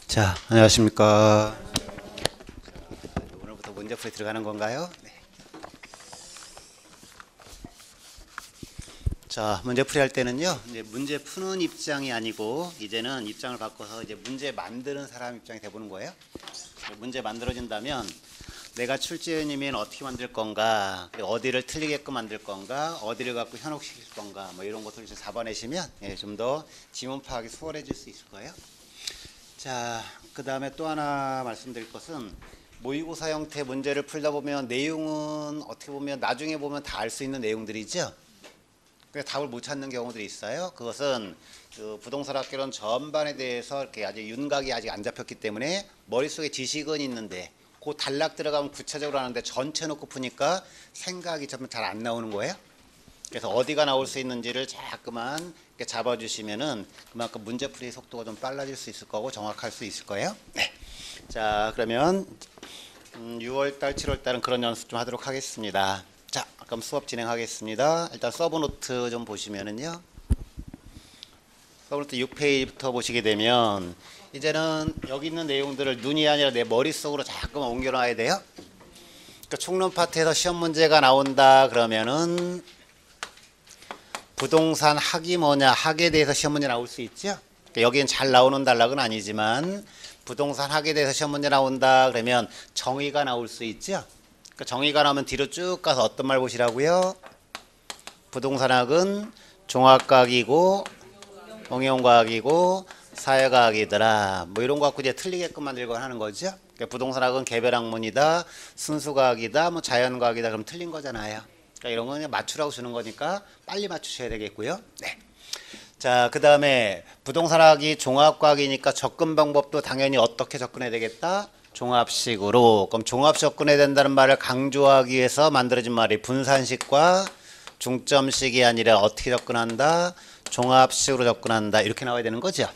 자, 안녕하십니까. 오늘부터 문제풀이 들어가는 건가요? 네. 자, 문제풀이 할 때는요, 이제 문제 푸는 입장이 아니고, 이제는 입장을 바꿔서 이제 문제 만드는 사람 입장이 돼보는 거예요. 문제 만들어진다면, 내가 출제위원이면 어떻게 만들 건가, 어디를 틀리게끔 만들 건가, 어디를 갖고 현혹시킬 건가, 뭐 이런 것들을 좀 잡아내시면, 좀 더 지문 파악이 수월해질 수 있을 거예요. 자, 그 다음에 또 하나 말씀드릴 것은 모의고사 형태 문제를 풀다 보면 내용은 어떻게 보면 나중에 보면 다 알 수 있는 내용들이죠. 그래서 답을 못 찾는 경우들이 있어요. 그것은 그 부동산학개론 전반에 대해서 이렇게 아직 윤곽이 아직 안 잡혔기 때문에 머릿속에 지식은 있는데 그 단락 들어가면 구체적으로 하는데 전체 놓고 푸니까 생각이 좀 잘 안 나오는 거예요. 그래서 어디가 나올 수 있는지를 자꾸만 이렇게 잡아주시면은 그만큼 문제풀이 속도가 좀 빨라질 수 있을 거고 정확할 수 있을 거예요. 네. 자, 그러면 6월달, 7월달은 그런 연습 좀 하도록 하겠습니다. 자, 그럼 수업 진행하겠습니다. 일단 서브노트 좀 보시면은요. 서브노트 6페이지부터 보시게 되면 이제는 여기 있는 내용들을 눈이 아니라 내 머릿속으로 자꾸만 옮겨놔야 돼요. 그러니까 총론 파트에서 시험 문제가 나온다 그러면은 부동산 학이 뭐냐, 학에 대해서 시험 문제 나올 수 있죠. 여기는 잘 나오는 단락은 아니지만 부동산 학에 대해서 시험 문제 나온다 그러면 정의가 나올 수 있죠. 정의가 나오면 뒤로 쭉 가서 어떤 말 보시라고요? 부동산학은 종합과학이고 응용과학이고 사회과학이더라. 뭐 이런 거 갖고 이제 틀리게끔 만들고 하는 거죠. 부동산학은 개별학문이다, 순수과학이다, 뭐 자연과학이다 그럼 틀린 거잖아요. 이런 거 그냥 맞추라고 주는 거니까 빨리 맞추셔야 되겠고요. 네. 자, 그 다음에 부동산학이 종합과학이니까 접근 방법도 당연히 어떻게 접근해야 되겠다? 종합식으로. 그럼 종합 접근해야 된다는 말을 강조하기 위해서 만들어진 말이 분산식과 중점식이 아니라 어떻게 접근한다? 종합식으로 접근한다. 이렇게 나와야 되는 거죠.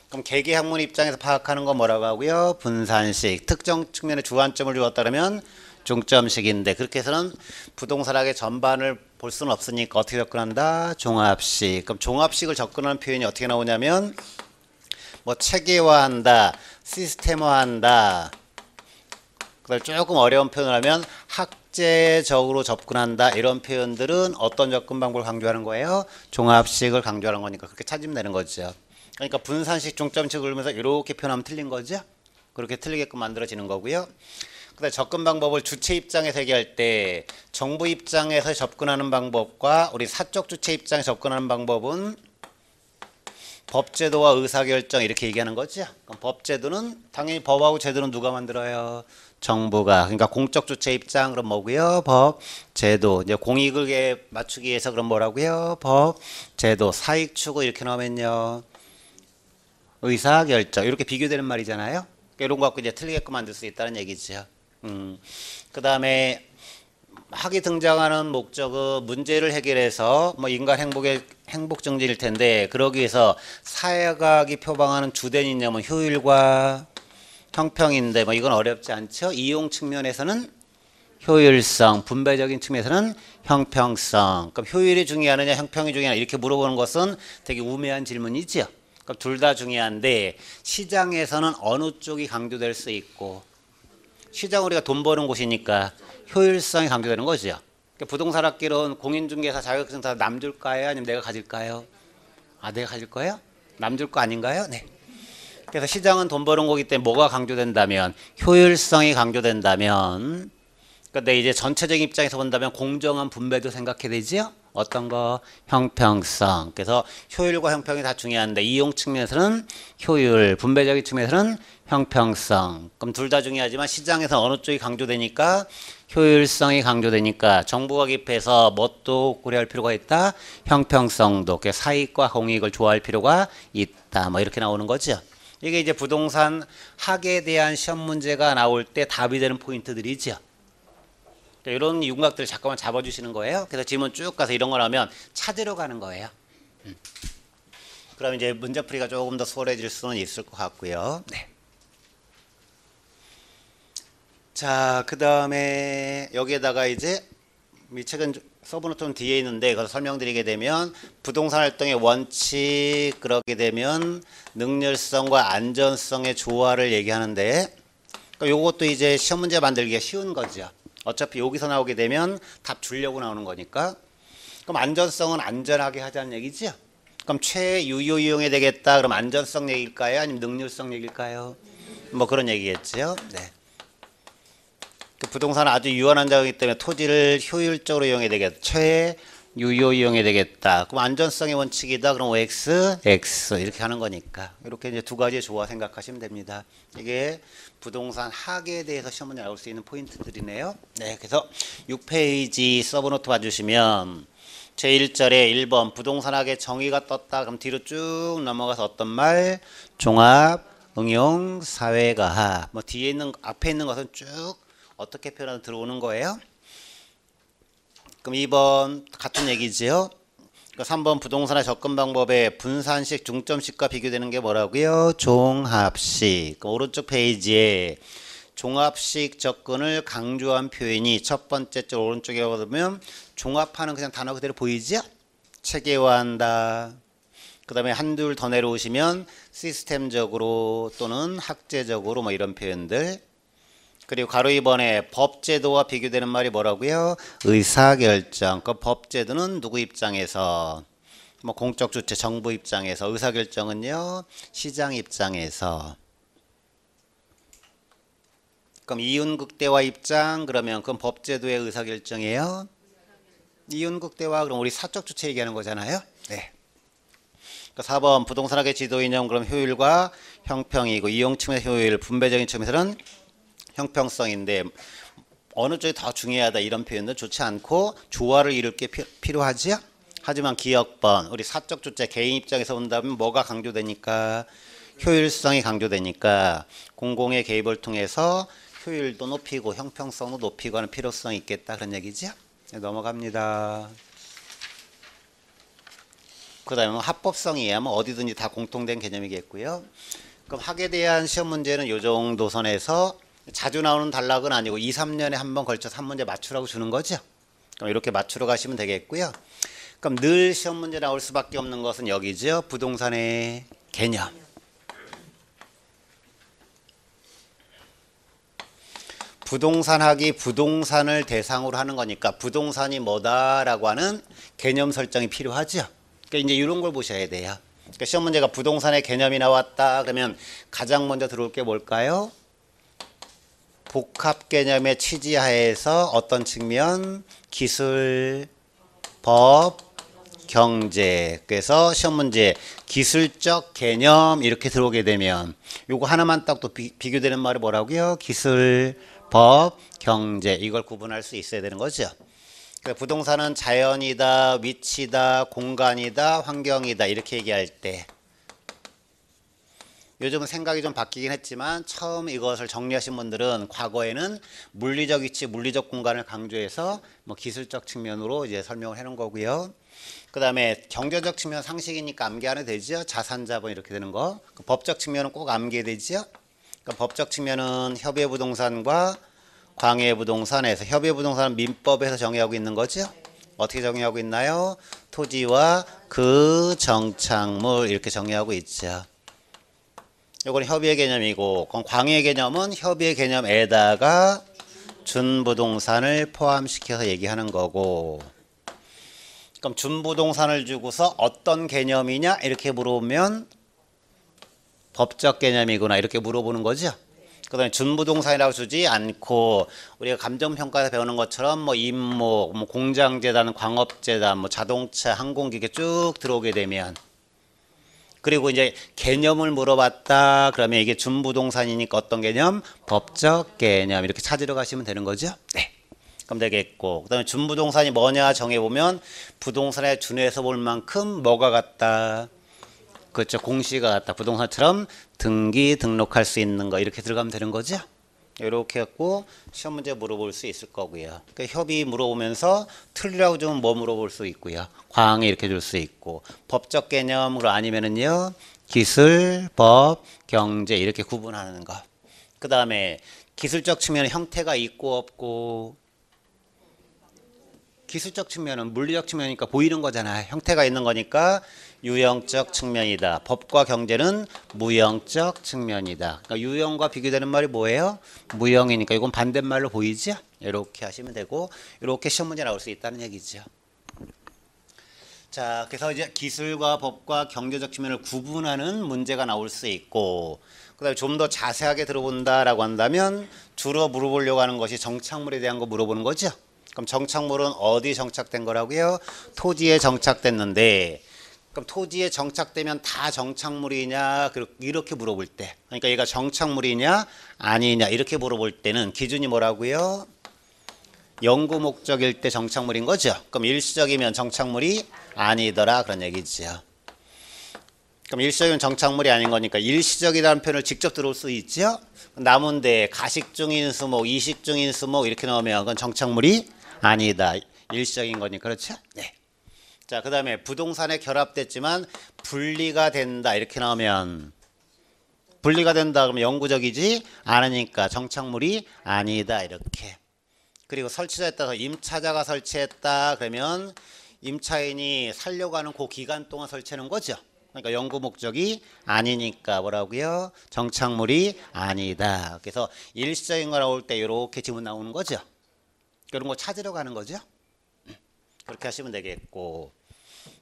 그럼 개개학문 입장에서 파악하는 건 뭐라고 하고요? 분산식. 특정 측면에 주안점을 주었다 그러면 중점식인데 그렇게 해서는 부동산학의 전반을 볼 수는 없으니까 어떻게 접근한다? 종합식. 그럼 종합식을 접근하는 표현이 어떻게 나오냐면 뭐 체계화한다, 시스템화한다. 그다음에 조금 어려운 표현을 하면 학제적으로 접근한다. 이런 표현들은 어떤 접근 방법을 강조하는 거예요? 종합식을 강조하는 거니까 그렇게 찾으면 되는 거죠. 그러니까 분산식, 중점식을 그러면서 이렇게 표현하면 틀린 거죠. 그렇게 틀리게끔 만들어지는 거고요. 그다음에 접근 방법을 주체 입장에서 얘기할 때 정부 입장에서 접근하는 방법과 우리 사적 주체 입장에서 접근하는 방법은 법제도와 의사결정 이렇게 얘기하는 거죠. 그럼 법제도는 당연히 법하고 제도는 누가 만들어요? 정부가. 그러니까 공적 주체 입장 그럼 뭐고요? 법, 제도. 이제 공익을 맞추기 위해서 그럼 뭐라고요? 법, 제도. 사익 추구 이렇게 나오면요. 의사결정 이렇게 비교되는 말이잖아요. 이런 거 갖고 이제 틀리게끔 만들 수 있다는 얘기죠. 그 다음에 학이 등장하는 목적은 문제를 해결해서 뭐 인간 행복 증진일 텐데 그러기 위해서 사회과학이 표방하는 주된 이념은 효율과 형평인데 뭐 이건 어렵지 않죠. 이용 측면에서는 효율성, 분배적인 측면에서는 형평성. 그럼 효율이 중요하느냐 형평이 중요하느냐 이렇게 물어보는 것은 되게 우매한 질문이죠. 그럼 둘 다 중요한데 시장에서는 어느 쪽이 강조될 수 있고 시장 우리가 돈 버는 곳이니까 효율성이 강조되는 거죠. 그러니까 부동산학개론 공인중개사 자격증 다 남 줄까요? 아니면 내가 가질까요? 아, 내가 가질 거예요? 남 줄 거 아닌가요? 네. 그래서 시장은 돈 버는 거기 때문에 뭐가 강조된다면 효율성이 강조된다면 근데 이제 전체적인 입장에서 본다면 공정한 분배도 생각해야 되지요? 어떤 거? 형평성. 그래서 효율과 형평이 다 중요한데 이용 측면에서는 효율, 분배적인 측면에서는 형평성. 그럼 둘 다 중요하지만 시장에서 어느 쪽이 강조되니까 효율성이 강조되니까 정부가 개입해서 뭣도 고려할 필요가 있다? 형평성도. 사익과 공익을 조화할 필요가 있다. 뭐 이렇게 나오는 거죠. 이게 이제 부동산 학에 대한 시험 문제가 나올 때 답이 되는 포인트들이죠. 이런 윤곽들을 잠깐만 잡아주시는 거예요. 그래서 질문 쭉 가서 이런 거 나오면 찾으러 가는 거예요. 그럼 이제 문제풀이가 조금 더 수월해질 수는 있을 것 같고요. 네. 자, 그 다음에 여기에다가 이제 이 책은 서브노트는 뒤에 있는데 그걸 설명드리게 되면 부동산 활동의 원칙 그러게 되면 능률성과 안전성의 조화를 얘기하는데 그러니까 요것도 이제 시험 문제 만들기가 쉬운 거죠. 어차피 여기서 나오게 되면 답 주려고 나오는 거니까. 그럼 안전성은 안전하게 하자는 얘기죠. 그럼 최유효 이용이 되겠다. 그럼 안전성 얘기일까요? 아니면 능률성 얘기일까요? 뭐 그런 얘기겠죠. 네. 그 부동산은 아주 유한한 자이기 때문에 토지를 효율적으로 이용해야 되겠다. 최유효 이용해야 되겠다. 그럼 안전성의 원칙이다. 그럼 OX, X 이렇게 하는 거니까. 이렇게 이제 두 가지의 조화 생각하시면 됩니다. 이게 부동산 학에 대해서 시험 문제 나올 수 있는 포인트들이네요. 네, 그래서 6페이지 서브노트 봐주시면 제1절에 1번 부동산학의 정의가 떴다. 그럼 뒤로 쭉 넘어가서 어떤 말? 종합, 응용, 사회가하. 뭐 뒤에 있는 앞에 있는 것은 쭉 어떻게 표현하면 들어오는 거예요? 그럼 2번 같은 얘기지요. 3번 부동산의 접근 방법에 분산식, 중점식과 비교되는 게 뭐라고요? 종합식. 그럼 오른쪽 페이지에 종합식 접근을 강조한 표현이 첫 번째 줄 오른쪽에 보면 종합하는 그냥 단어 그대로 보이죠? 체계화한다. 그 다음에 한둘 더 내려오시면 시스템적으로 또는 학제적으로 뭐 이런 표현들. 그리고 가로 2번에 법제도와 비교되는 말이 뭐라고요? 의사결정. 그 법제도는 누구 입장에서? 뭐 공적 주체 정부 입장에서. 의사결정은요? 시장 입장에서. 그럼 이윤극대화 입장 그러면 그럼 법제도의 의사결정이에요? 이윤극대화 그럼 우리 사적 주체 얘기하는 거잖아요. 네. 4번 부동산학의 지도 이념 그럼 효율과 형평이고 이용 측면의 효율 분배적인 측면에서는 형평성인데 어느 쪽이 더 중요하다 이런 표현은 좋지 않고 조화를 이룰 게 필요하지요. 하지만 기억번 우리 사적 주체 개인 입장에서 본다면 뭐가 강조되니까 효율성이 강조되니까 공공의 개입을 통해서 효율도 높이고 형평성도 높이고 하는 필요성이 있겠다 그런 얘기죠. 네, 넘어갑니다. 그 다음에 합법성이야 뭐 어디든지 다 공통된 개념이겠고요. 그럼 학에 대한 시험 문제는 요 정도 선에서 자주 나오는 단락은 아니고 2, 3년에 한 번 걸쳐서 한 문제 맞추라고 주는 거죠. 그럼 이렇게 맞추러 가시면 되겠고요. 그럼 늘 시험 문제 나올 수밖에 없는 것은 여기죠. 부동산의 개념. 부동산학이 부동산을 대상으로 하는 거니까 부동산이 뭐다라고 하는 개념 설정이 필요하죠. 그러니까 이제 이런 걸 보셔야 돼요. 그러니까 시험 문제가 부동산의 개념이 나왔다 그러면 가장 먼저 들어올 게 뭘까요? 복합 개념의 취지하에서 어떤 측면? 기술, 법, 경제. 그래서 시험 문제 기술적 개념 이렇게 들어오게 되면 요거 하나만 딱 또 비교되는 말이 뭐라고요? 기술, 법, 경제 이걸 구분할 수 있어야 되는 거죠. 그러니까 부동산은 자연이다, 위치다, 공간이다, 환경이다 이렇게 얘기할 때 요즘은 생각이 좀 바뀌긴 했지만 처음 이것을 정리하신 분들은 과거에는 물리적 위치, 물리적 공간을 강조해서 뭐 기술적 측면으로 이제 설명을 해놓은 거고요. 그 다음에 경제적 측면 상식이니까 암기 안 해도 되죠. 자산, 자본 이렇게 되는 거. 그 법적 측면은 꼭 암기해야 되죠. 그러니까 법적 측면은 협의부동산과 광해부동산에서 협의부동산은 민법에서 정의하고 있는 거죠. 어떻게 정의하고 있나요? 토지와 그 정착물 이렇게 정의하고 있죠. 이건 협의의 개념이고 그럼 광해의 개념은 협의의 개념에다가 준부동산을 포함시켜서 얘기하는 거고 그럼 준부동산을 주고서 어떤 개념이냐 이렇게 물어보면 법적 개념이구나 이렇게 물어보는 거죠. 그 다음에 준부동산이라고 주지 않고 우리가 감정평가에서 배우는 것처럼 뭐 임목, 뭐 공장재단, 광업재단, 뭐 자동차, 항공기계 쭉 들어오게 되면 그리고 이제 개념을 물어봤다 그러면 이게 준부동산이니까 어떤 개념? 법적 개념 이렇게 찾으러 가시면 되는 거죠. 네. 그럼 되겠고 그 다음에 준부동산이 뭐냐 정해보면 부동산에 준해서 볼 만큼 뭐가 같다? 그렇죠. 공시가 같다. 부동산처럼 등기 등록할 수 있는 거 이렇게 들어가면 되는 거죠. 이렇게 갖고 시험 문제 물어볼 수 있을 거고요. 그러니까 협의 물어보면서 틀리라고 주면 뭐 물어볼 수 있고요. 광해 이렇게 줄 수 있고 법적 개념으로 아니면은요 기술, 법, 경제 이렇게 구분하는 거. 그 다음에 기술적 측면에 형태가 있고 없고 기술적 측면은 물리적 측면이니까 보이는 거잖아요. 형태가 있는 거니까 유형적 측면이다. 법과 경제는 무형적 측면이다. 그러니까 유형과 비교되는 말이 뭐예요? 무형이니까 이건 반대말로 보이죠? 이렇게 하시면 되고 이렇게 시험 문제 나올 수 있다는 얘기죠. 자, 그래서 이제 기술과 법과 경제적 측면을 구분하는 문제가 나올 수 있고, 그다음에 좀 더 자세하게 들어본다라고 한다면 주로 물어보려고 하는 것이 정착물에 대한 거 물어보는 거죠. 그럼 정착물은 어디 정착된 거라고요? 토지에 정착됐는데, 그럼 토지에 정착되면 다 정착물이냐 이렇게 물어볼 때, 그러니까 얘가 정착물이냐 아니냐 이렇게 물어볼 때는 기준이 뭐라고요? 연구 목적일 때 정착물인 거죠. 그럼 일시적이면 정착물이 아니더라 그런 얘기죠. 그럼 일시적이면 정착물이 아닌 거니까 일시적이라는 표현을 직접 들어올 수 있죠. 나무인데 가식중인 수목, 이식중인 수목 이렇게 나오면 그건 정착물이 아니다. 일시적인 거니까 그렇죠. 네. 자, 그 다음에 부동산에 결합됐지만 분리가 된다 이렇게 나오면 분리가 된다 그러면 영구적이지 않으니까 정착물이 아니다 이렇게. 그리고 설치자에 따라서 임차자가 설치했다 그러면 임차인이 살려고 하는 그 기간 동안 설치하는 거죠. 그러니까 연구 목적이 아니니까 뭐라고요? 정착물이 아니다. 그래서 일시적인 거 나올 때 이렇게 지문 나오는 거죠. 이런 거 찾으러 가는 거죠. 그렇게 하시면 되겠고,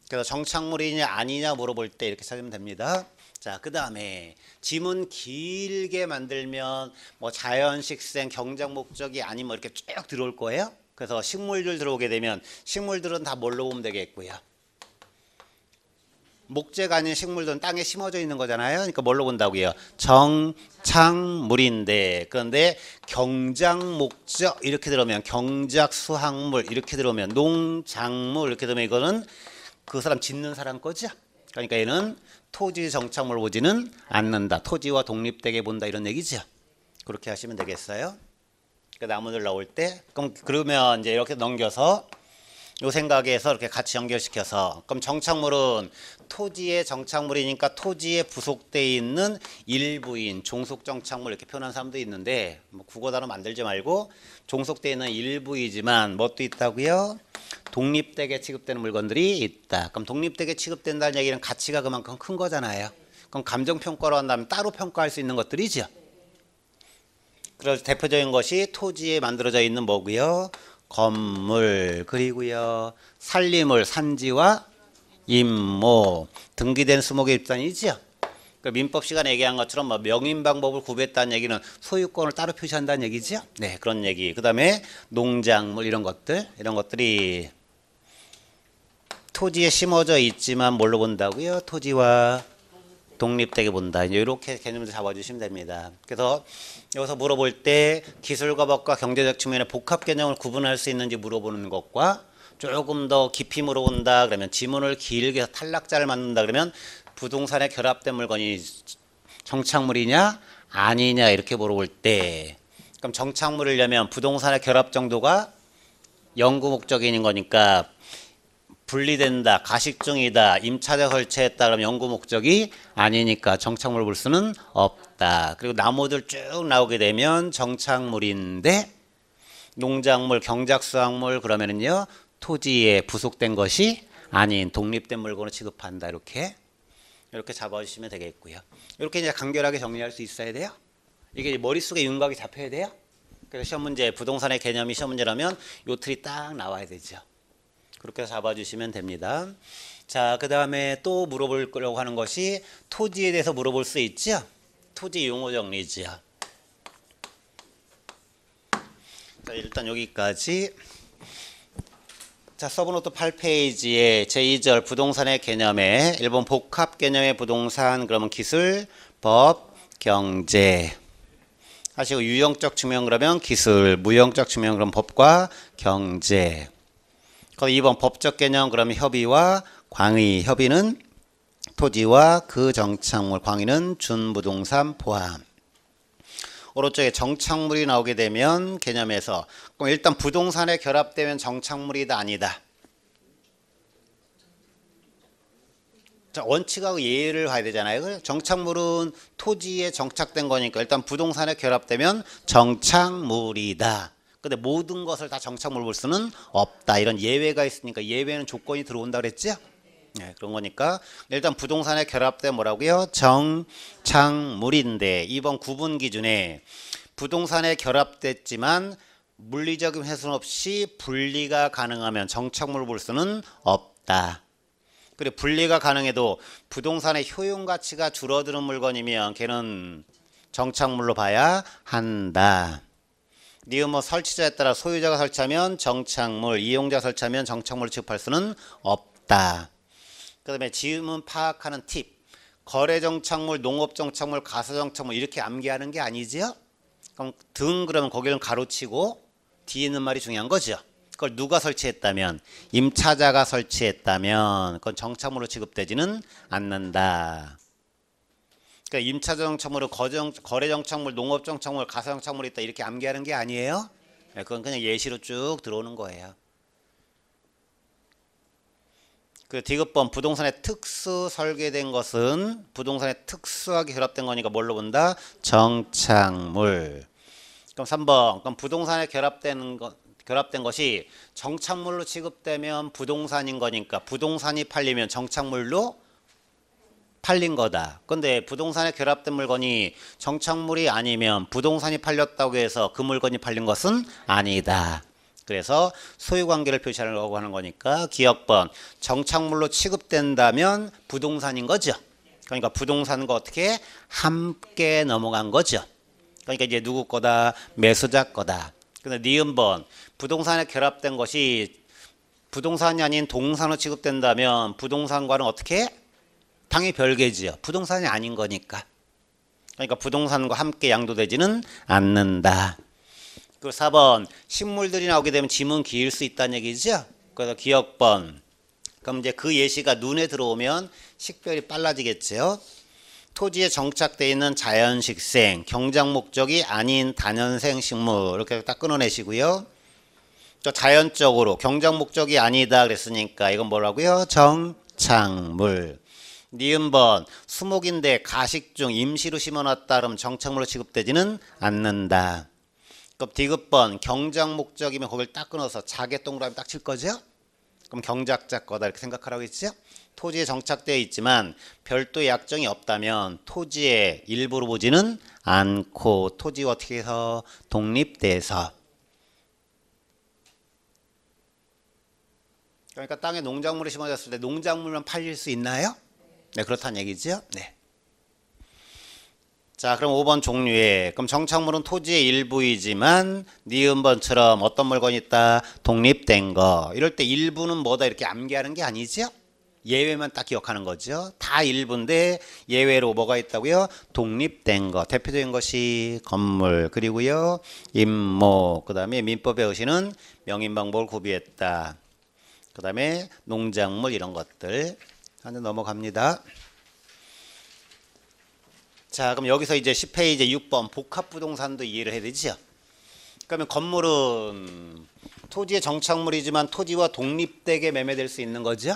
그래서 정착물이냐 아니냐 물어볼 때 이렇게 찾으면 됩니다. 자, 그 다음에 지문 길게 만들면 뭐 자연식생, 경작 목적이 아니면 이렇게 쭉 들어올 거예요. 그래서 식물들 들어오게 되면 식물들은 다 뭘로 보면 되겠고요. 목재가 아닌 식물들은 땅에 심어져 있는 거잖아요. 그러니까 뭘로 본다고요? 정착물인데, 그런데 경작 목적 이렇게 들어오면 경작 수확물 이렇게 들어오면 농작물 이렇게 들어오면 이거는 그 사람 짓는 사람 거죠. 그러니까 얘는 토지 정착물 보지는 않는다. 토지와 독립되게 본다 이런 얘기죠. 그렇게 하시면 되겠어요. 그 나무들 나올 때 그러면 이제 이렇게 넘겨서 요 생각에서 이렇게 같이 연결시켜서 그럼 정착물은 토지의 정착물이니까 토지에 부속되어 있는 일부인 종속 정착물 이렇게 표현하는 사람도 있는데 뭐 국어 단어 만들지 말고 종속되어 있는 일부이지만 뭣도 있다고요? 독립되게 취급되는 물건들이 있다. 그럼 독립되게 취급된다는 얘기는 가치가 그만큼 큰 거잖아요. 그럼 감정평가로 한다면 따로 평가할 수 있는 것들이죠. 그래서 대표적인 것이 토지에 만들어져 있는 뭐고요? 건물, 그리고요 산림물, 산지와 임모, 등기된 수목의 입단이죠. 그러니까 민법 시간에 얘기한 것처럼 뭐 명인 방법을 구별했다는 얘기는 소유권을 따로 표시한다는 얘기죠. 네, 그런 얘기. 그 다음에 농작물 이런 것들이 토지에 심어져 있지만 뭘로 본다고요? 토지와 독립되게 본다. 이렇게 개념을 잡아주시면 됩니다. 그래서 여기서 물어볼 때 기술과 법과 경제적 측면의 복합 개념을 구분할 수 있는지 물어보는 것과 조금 더 깊이 물어본다 그러면 지문을 길게 해서 탈락자를 만든다 그러면 부동산에 결합된 물건이 정착물이냐 아니냐 이렇게 물어볼 때 그럼 정착물이려면 부동산의 결합 정도가 연구 목적인 거니까 분리된다, 가식중이다, 임차자 설치했다 그러면 연구 목적이 아니니까 정착물 볼 수는 없다. 그리고 나무들 쭉 나오게 되면 정착물인데 농작물, 경작수확물 그러면은요 토지에 부속된 것이 아닌 독립된 물건을 취급한다. 이렇게 잡아주시면 되겠고요. 이렇게 이제 간결하게 정리할 수 있어야 돼요. 이게 머릿속에 윤곽이 잡혀야 돼요. 그래서 시험 문제, 부동산의 개념이 시험 문제라면 요 틀이 딱 나와야 되죠. 그렇게 잡아주시면 됩니다. 자, 그 다음에 또 물어보려고 하는 것이 토지에 대해서 물어볼 수 있죠. 토지 용어 정리죠. 자, 일단 여기까지. 자, 서브노트 8페이지에 제2절 부동산의 개념에 1번 복합 개념의 부동산 그러면 기술, 법, 경제 하시고 유형적 측면 그러면 기술, 무형적 측면 그러면 법과 경제. 그럼 2번 법적 개념 그러면 협의와 광의. 협의는 토지와 그 정착물, 광의는 준부동산 포함. 오른쪽에 정착물이 나오게 되면 개념에서 그럼 일단 부동산에 결합되면 정착물이다 아니다. 자, 원칙하고 예를 봐야 되잖아요. 정착물은 토지에 정착된 거니까 일단 부동산에 결합되면 정착물이다. 근데 모든 것을 다 정착물로 볼 수는 없다. 이런 예외가 있으니까 예외는 조건이 들어온다 그랬죠? 네, 그런 거니까 일단 부동산에 결합된 뭐라고요? 정착물인데 이번 구분 기준에 부동산에 결합됐지만 물리적인 훼손 없이 분리가 가능하면 정착물로 볼 수는 없다. 그리고 분리가 가능해도 부동산의 효용 가치가 줄어드는 물건이면 걔는 정착물로 봐야 한다. 니은 뭐 설치자에 따라 소유자가 설치하면 정착물, 이용자 설치하면 정착물로 취급할 수는 없다. 그 다음에 지음은 파악하는 팁. 거래 정착물, 농업 정착물, 가사 정착물 이렇게 암기하는 게 아니죠? 그럼 등 그러면 거기는 가로치고 뒤에 있는 말이 중요한 거죠. 그걸 누가 설치했다면, 임차자가 설치했다면 그건 정착물로 취급되지는 않는다. 그러니까 임차자 정착물은 거래 정착물, 농업 정착물, 가사 정착물이 있다 이렇게 암기하는 게 아니에요. 그건 그냥 예시로 쭉 들어오는 거예요. 그 디귿번 부동산에 특수 설계된 것은 부동산에 특수하게 결합된 거니까 뭘로 본다? 정착물. 그럼 3번. 그럼 부동산에 결합된 것이 정착물로 취급되면 부동산인 거니까 부동산이 팔리면 정착물로 팔린 거다. 근데 부동산에 결합된 물건이 정착물이 아니면 부동산이 팔렸다고 해서 그 물건이 팔린 것은 아니다. 그래서 소유관계를 표시하려고 하는 거니까 기억번 정착물로 취급된다면 부동산인 거죠. 그러니까 부동산과 어떻게 함께 넘어간 거죠. 그러니까 이제 누구 거다? 매수자 거다. 근데 니은번 부동산에 결합된 것이 부동산이 아닌 동산으로 취급된다면 부동산과는 어떻게? 당연히 별개지요. 부동산이 아닌 거니까. 그러니까 부동산과 함께 양도되지는 않는다. 그리고 4번 식물들이 나오게 되면 지문 기일 수 있다는 얘기죠. 그래서 기억번. 그럼 이제 그 예시가 눈에 들어오면 식별이 빨라지겠죠. 토지에 정착되어 있는 자연식생, 경작 목적이 아닌 단연생 식물 이렇게 딱 끊어내시고요. 또 자연적으로 경작 목적이 아니다 그랬으니까 이건 뭐라고요? 정착물. 니은번 수목인데 가식 중 임시로 심어놨다 그러면 정착물로 취급되지는 않는다. 그럼 디귿번 경작 목적이면 거길 딱 끊어서 자개 동그라미 딱 칠 거죠? 그럼 경작자 거다 이렇게 생각하라고 했죠? 토지에 정착되어 있지만 별도의 약정이 없다면 토지의 일부로 보지는 않고 토지와 어떻게 해서 독립돼서 그러니까 땅에 농작물이 심어졌을 때 농작물만 팔릴 수 있나요? 네, 그렇다는 얘기죠. 네. 자, 그럼 5번 종류에 그럼 정착물은 토지의 일부이지만 니은번처럼 어떤 물건이 있다? 독립된 거. 이럴 때 일부는 뭐다 이렇게 암기하는 게 아니죠? 예외만 딱 기억하는 거죠. 다 일부인데 예외로 뭐가 있다고요? 독립된 거. 대표적인 것이 건물 그리고요 임목 그 다음에 민법에 의시는 명인방법을 구비했다. 그 다음에 농작물 이런 것들 하나 넘어갑니다. 자, 그럼 여기서 이제 10페이지 6번 복합부동산도 이해를 해야 되죠. 그러면 건물은 토지의 정착물이지만 토지와 독립되게 매매될 수 있는 거죠.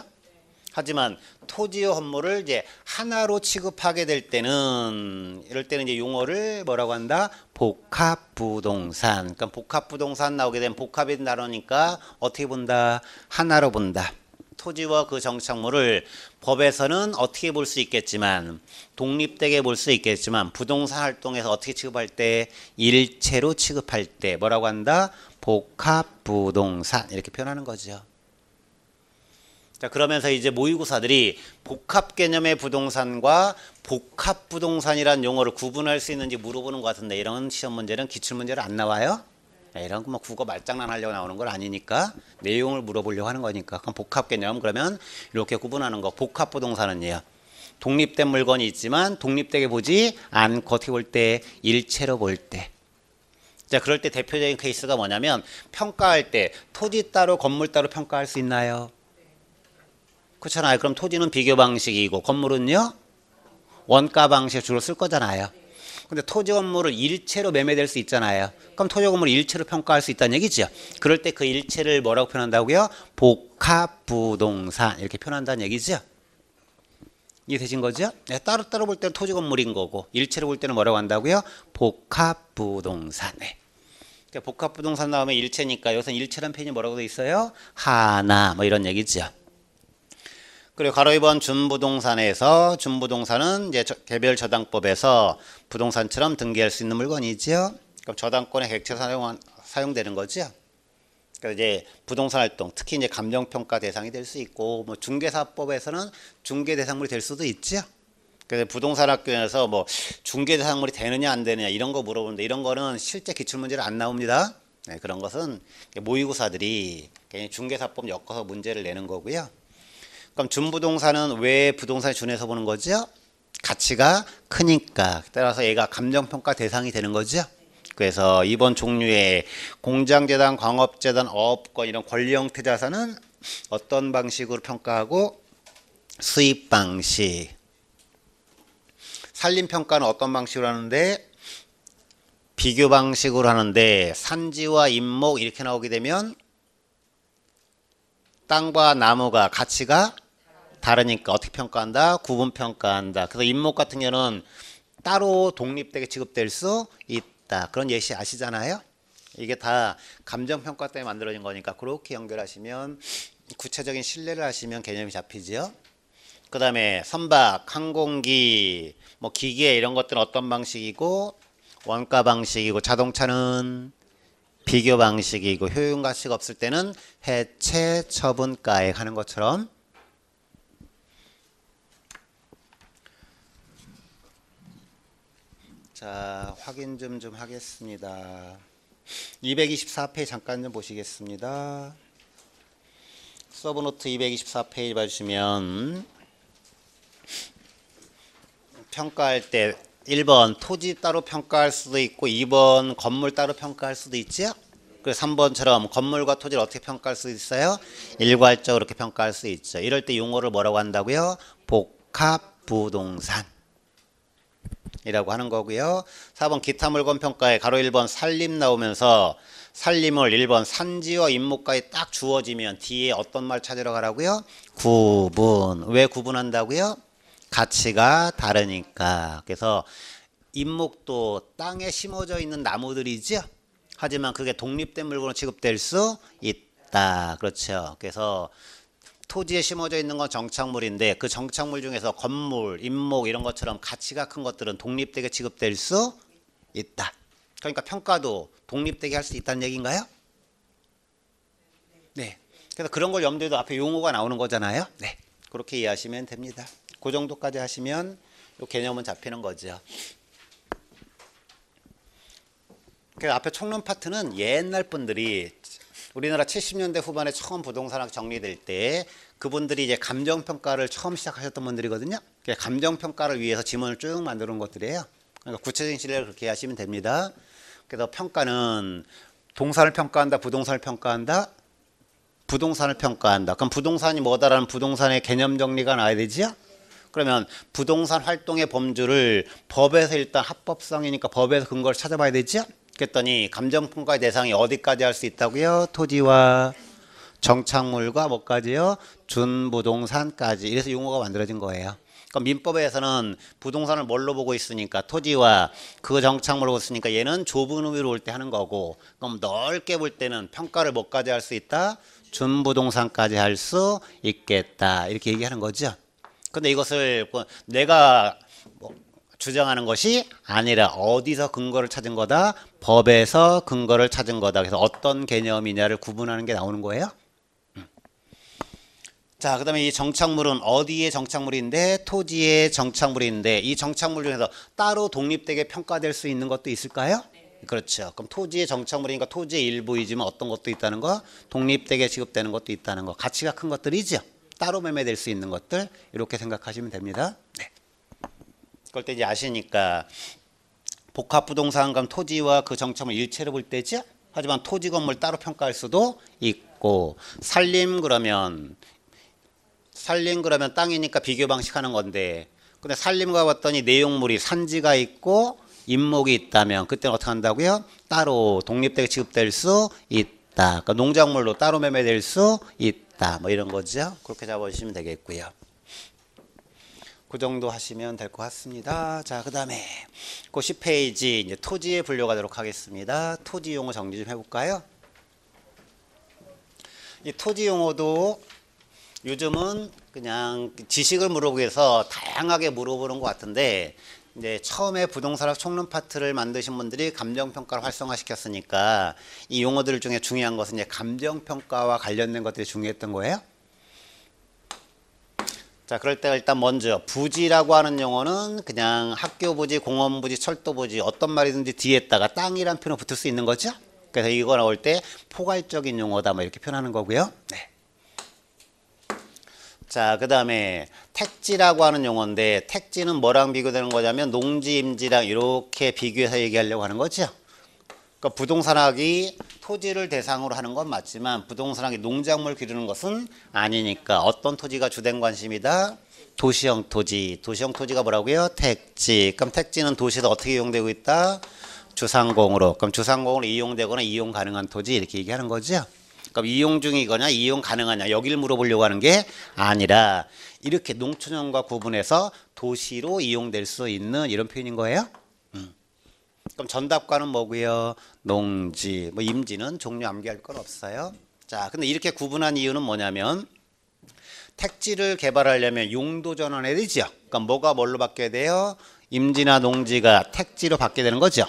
하지만 토지와 건물을 이제 하나로 취급하게 될 때는 이럴 때는 이제 용어를 뭐라고 한다? 복합부동산. 그러니까 복합부동산 나오게 되면 복합이 나누니까 어떻게 본다? 하나로 본다. 토지와 그 정착물을 법에서는 어떻게 볼 수 있겠지만 독립되게 볼 수 있겠지만 부동산 활동에서 어떻게 취급할 때 일체로 취급할 때 뭐라고 한다? 복합부동산 이렇게 표현하는 거죠. 자, 그러면서 이제 모의고사들이 복합 개념의 부동산과 복합부동산이라는 용어를 구분할 수 있는지 물어보는 것 같은데 이런 시험 문제는 기출문제로 안 나와요? 이런 거 뭐 국어 말장난 하려고 나오는 건 아니니까 내용을 물어보려고 하는 거니까 그럼 복합 개념 그러면 이렇게 구분하는 거 복합부동산은요. 독립된 물건이 있지만 독립되게 보지 않고 어떻게 볼 때 일체로 볼 때. 자, 그럴 때 대표적인 케이스가 뭐냐면 평가할 때 토지 따로 건물 따로 평가할 수 있나요? 그렇잖아요. 그럼 토지는 비교 방식이고 건물은요 원가 방식 주로 쓸 거잖아요. 근데 토지 건물을 일체로 매매될 수 있잖아요. 그럼 토지 건물을 일체로 평가할 수 있다는 얘기죠. 그럴 때 그 일체를 뭐라고 표현한다고요? 복합부동산 이렇게 표현한다는 얘기죠. 이해되신 거죠? 네, 따로따로 볼 때는 토지 건물인 거고 일체로 볼 때는 뭐라고 한다고요? 복합부동산. 네. 그러니까 복합부동산 나오면 일체니까 여기서 일체란 표현이 뭐라고 돼 있어요? 하나 뭐 이런 얘기죠. 그리고 가로 2번 준부동산에서 준부동산은 이제 개별 저당법에서 부동산처럼 등기할 수 있는 물건이죠. 그럼 저당권의 객체 사용되는 거죠. 그래서 이제 부동산 활동, 특히 이제 감정평가 대상이 될 수 있고, 뭐 중개사법에서는 중개 대상물이 될 수도 있죠. 그래서 부동산 학교에서 뭐 중개 대상물이 되느냐 안 되느냐 이런 거 물어보는데 이런 거는 실제 기출문제로 안 나옵니다. 네, 그런 것은 모의고사들이 중개사법 엮어서 문제를 내는 거고요. 그럼 준부동산은 왜 부동산에 준해서 보는 거죠? 가치가 크니까. 따라서 얘가 감정평가 대상이 되는 거죠. 그래서 이번 종류의 공장재단, 광업재단, 어업권 이런 권리 형태 자산은 어떤 방식으로 평가하고 수입 방식. 산림평가는 어떤 방식으로 하는데 비교 방식으로 하는데 산지와 임목 이렇게 나오게 되면 땅과 나무가 가치가 다르니까 어떻게 평가한다? 구분 평가한다. 그래서 임목 같은 경우는 따로 독립되게 지급될 수 있다. 그런 예시 아시잖아요. 이게 다 감정평가 때문에 만들어진 거니까 그렇게 연결하시면 구체적인 신뢰를 하시면 개념이 잡히죠. 그 다음에 선박, 항공기, 뭐 기계 이런 것들은 어떤 방식이고 원가 방식이고 자동차는 비교 방식이고 효용 가치가 없을 때는 해체 처분가액 하는 것처럼 자 확인 좀 하겠습니다. 224페이지 잠깐 좀 보시겠습니다. 서브노트 224페이지 봐주시면 평가할 때 1번 토지 따로 평가할 수도 있고 2번 건물 따로 평가할 수도 있죠. 그래서 3번처럼 건물과 토지를 어떻게 평가할 수 있어요? 일괄적으로 이렇게 평가할 수 있죠. 이럴 때 용어를 뭐라고 한다고요? 복합부동산 이라고 하는 거고요. 4번 기타 물건 평가에 가로 1번 산림 나오면서 산림을 1번 산지와 임목까지 딱 주어지면 뒤에 어떤 말 찾으러 가라고요? 구분. 왜 구분한다고요? 가치가 다르니까. 그래서 임목도 땅에 심어져 있는 나무들이죠. 하지만 그게 독립된 물건으로 취급될 수 있다. 그렇죠. 그래서 토지에 심어져 있는 건 정착물인데 그 정착물 중에서 건물, 임목 이런 것처럼 가치가 큰 것들은 독립되게 취급될 수 있다. 그러니까 평가도 독립되게 할 수 있다는 얘기인가요? 네. 그래서 그런 걸 염두에 둬 앞에 용어가 나오는 거잖아요. 네. 그렇게 이해하시면 됩니다. 그 정도까지 하시면 이 개념은 잡히는 거죠. 그 앞에 총론 파트는 옛날 분들이 우리나라 70년대 후반에 처음 부동산학 정리될 때 그분들이 이제 감정평가를 처음 시작하셨던 분들이거든요. 감정평가를 위해서 지문을 쭉 만들어 놓은 것들이에요. 그러니까 구체적인 신뢰를 그렇게 하시면 됩니다. 그래서 평가는 동산을 평가한다, 부동산을 평가한다, 부동산을 평가한다. 그럼 부동산이 뭐다라는 부동산의 개념 정리가 나와야 되죠. 그러면 부동산 활동의 범주를 법에서 일단 합법성이니까 법에서 근거를 찾아봐야 되죠. 그랬더니 감정평가의 대상이 어디까지 할 수 있다고요? 토지와 정착물과 뭐까지요? 준부동산까지. 이래서 용어가 만들어진 거예요. 그럼 민법에서는 부동산을 뭘로 보고 있으니까 토지와 그 정착물로 보고 있으니까 얘는 좁은 의미로 올 때 하는 거고, 그럼 넓게 볼 때는 평가를 뭐까지 할 수 있다? 준부동산까지 할 수 있겠다. 이렇게 얘기하는 거죠. 근데 이것을 내가 주장하는 것이 아니라 어디서 근거를 찾은 거다? 법에서 근거를 찾은 거다. 그래서 어떤 개념이냐를 구분하는 게 나오는 거예요. 자, 그 다음에 이 정착물은 어디의 정착물인데 토지의 정착물인데 이 정착물 중에서 따로 독립되게 평가될 수 있는 것도 있을까요? 네. 그렇죠. 그럼 토지의 정착물이니까 토지의 일부이지만 어떤 것도 있다는 거, 독립되게 취급되는 것도 있다는 거, 가치가 큰 것들이죠. 따로 매매될 수 있는 것들 이렇게 생각하시면 됩니다. 네. 그럴 때 이제 아시니까 복합부동산 그럼 토지와 그 정착물 일체로 볼 때죠. 하지만 토지 건물 따로 평가할 수도 있고 산림 그러면 땅이니까 비교 방식 하는 건데 근데 산림과 봤더니 내용물이 산지가 있고 임목이 있다면 그때는 어떻게 한다고요? 따로 독립되게 취급될 수 있다. 그러니까 농작물로 따로 매매될 수 있다. 뭐 이런 거죠. 그렇게 잡아주시면 되겠고요. 그 정도 하시면 될 것 같습니다. 자, 그 다음에 그 10페이지 이제 토지에 분류가도록 하겠습니다. 토지 용어 정리 좀 해볼까요? 이 토지 용어도 요즘은 그냥 지식을 물어보기 위해서 다양하게 물어보는 것 같은데, 이제 처음에 부동산학 총론 파트를 만드신 분들이 감정평가를 활성화시켰으니까 이 용어들 중에 중요한 것은 이제 감정평가와 관련된 것들이 중요했던 거예요. 자, 그럴 때 일단 먼저 부지라고 하는 용어는 그냥 학교 부지, 공원 부지, 철도 부지 어떤 말이든지 뒤에다가 땅이란 표현 붙을 수 있는 거죠. 그래서 이거 나올 때 포괄적인 용어다 뭐 이렇게 표현하는 거고요. 네. 자, 그 다음에 택지라고 하는 용어인데, 택지는 뭐랑 비교되는 거냐면 농지, 임지랑 이렇게 비교해서 얘기하려고 하는 거죠. 그러니까 부동산학이 토지를 대상으로 하는 건 맞지만 부동산학이 농작물 기르는 것은 아니니까 어떤 토지가 주된 관심이다? 도시형 토지. 도시형 토지가 뭐라고요? 택지. 그럼 택지는 도시에서 어떻게 이용되고 있다? 주상공으로. 그럼 주상공으로 이용되거나 이용 가능한 토지 이렇게 얘기하는 거죠. 그럼 이용 중이거나 이용 가능하냐 여기를 물어보려고 하는 게 아니라 이렇게 농촌형과 구분해서 도시로 이용될 수 있는 이런 표현인 거예요. 그럼 정답과는 뭐고요? 농지, 뭐 임지는 종류 암기할 건 없어요. 자, 근데 이렇게 구분한 이유는 뭐냐면 택지를 개발하려면 용도 전환해야 되죠. 그러니까 뭐가 뭘로 바뀌어야 돼요? 임지나 농지가 택지로 바뀌게 되는 거죠.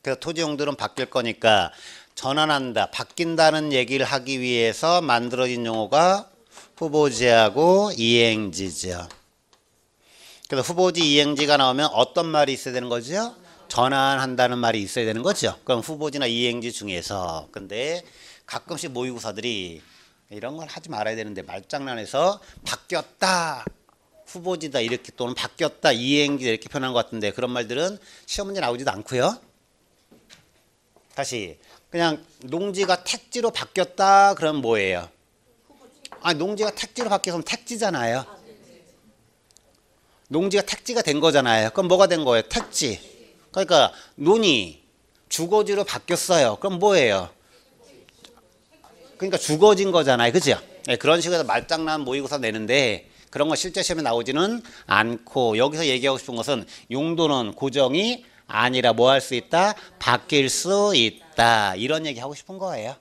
그래서 토지 용도는 바뀔 거니까 전환한다, 바뀐다는 얘기를 하기 위해서 만들어진 용어가 후보지하고 이행지죠. 그래서 후보지, 이행지가 나오면 어떤 말이 있어야 되는 거죠? 전환한다는 말이 있어야 되는 거죠. 그럼 후보지나 이행지 중에서. 근데 가끔씩 모의고사들이 이런 걸 하지 말아야 되는데 말장난해서 바뀌었다, 후보지다 이렇게 또는 바뀌었다, 이행지 이렇게 표현한 것 같은데 그런 말들은 시험 문제 나오지도 않고요. 다시 그냥 농지가 택지로 바뀌었다 그러면 뭐예요? 아니, 농지가 택지로 바뀌어서 택지잖아요. 농지가 택지가 된 거잖아요. 그럼 뭐가 된 거예요? 택지. 그러니까 논이 주거지로 바뀌었어요. 그럼 뭐예요? 그러니까 주거진 거잖아요. 그죠? 네, 그런 식으로 말장난 모의고사 내는데 그런 거 실제 시험에 나오지는 않고, 여기서 얘기하고 싶은 것은 용도는 고정이 아니라 뭐 할 수 있다? 바뀔 수 있다. 이런 얘기 하고 싶은 거예요.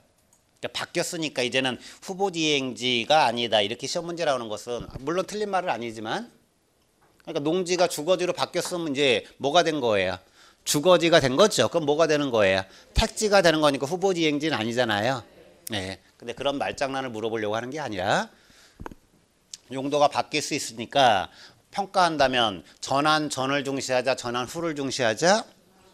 그러니까 바뀌었으니까 이제는 후보지 이행지가 아니다. 이렇게 시험 문제 나오는 것은 물론 틀린 말은 아니지만, 그러니까 농지가 주거지로 바뀌었으면 이제 뭐가 된 거예요? 주거지가 된 거죠. 그럼 뭐가 되는 거예요? 택지가 되는 거니까 후보지 이행지는 아니잖아요. 네. 근데 그런 말장난을 물어보려고 하는 게 아니라 용도가 바뀔 수 있으니까 평가한다면 전환 전을 중시하자, 전환 후를 중시하자,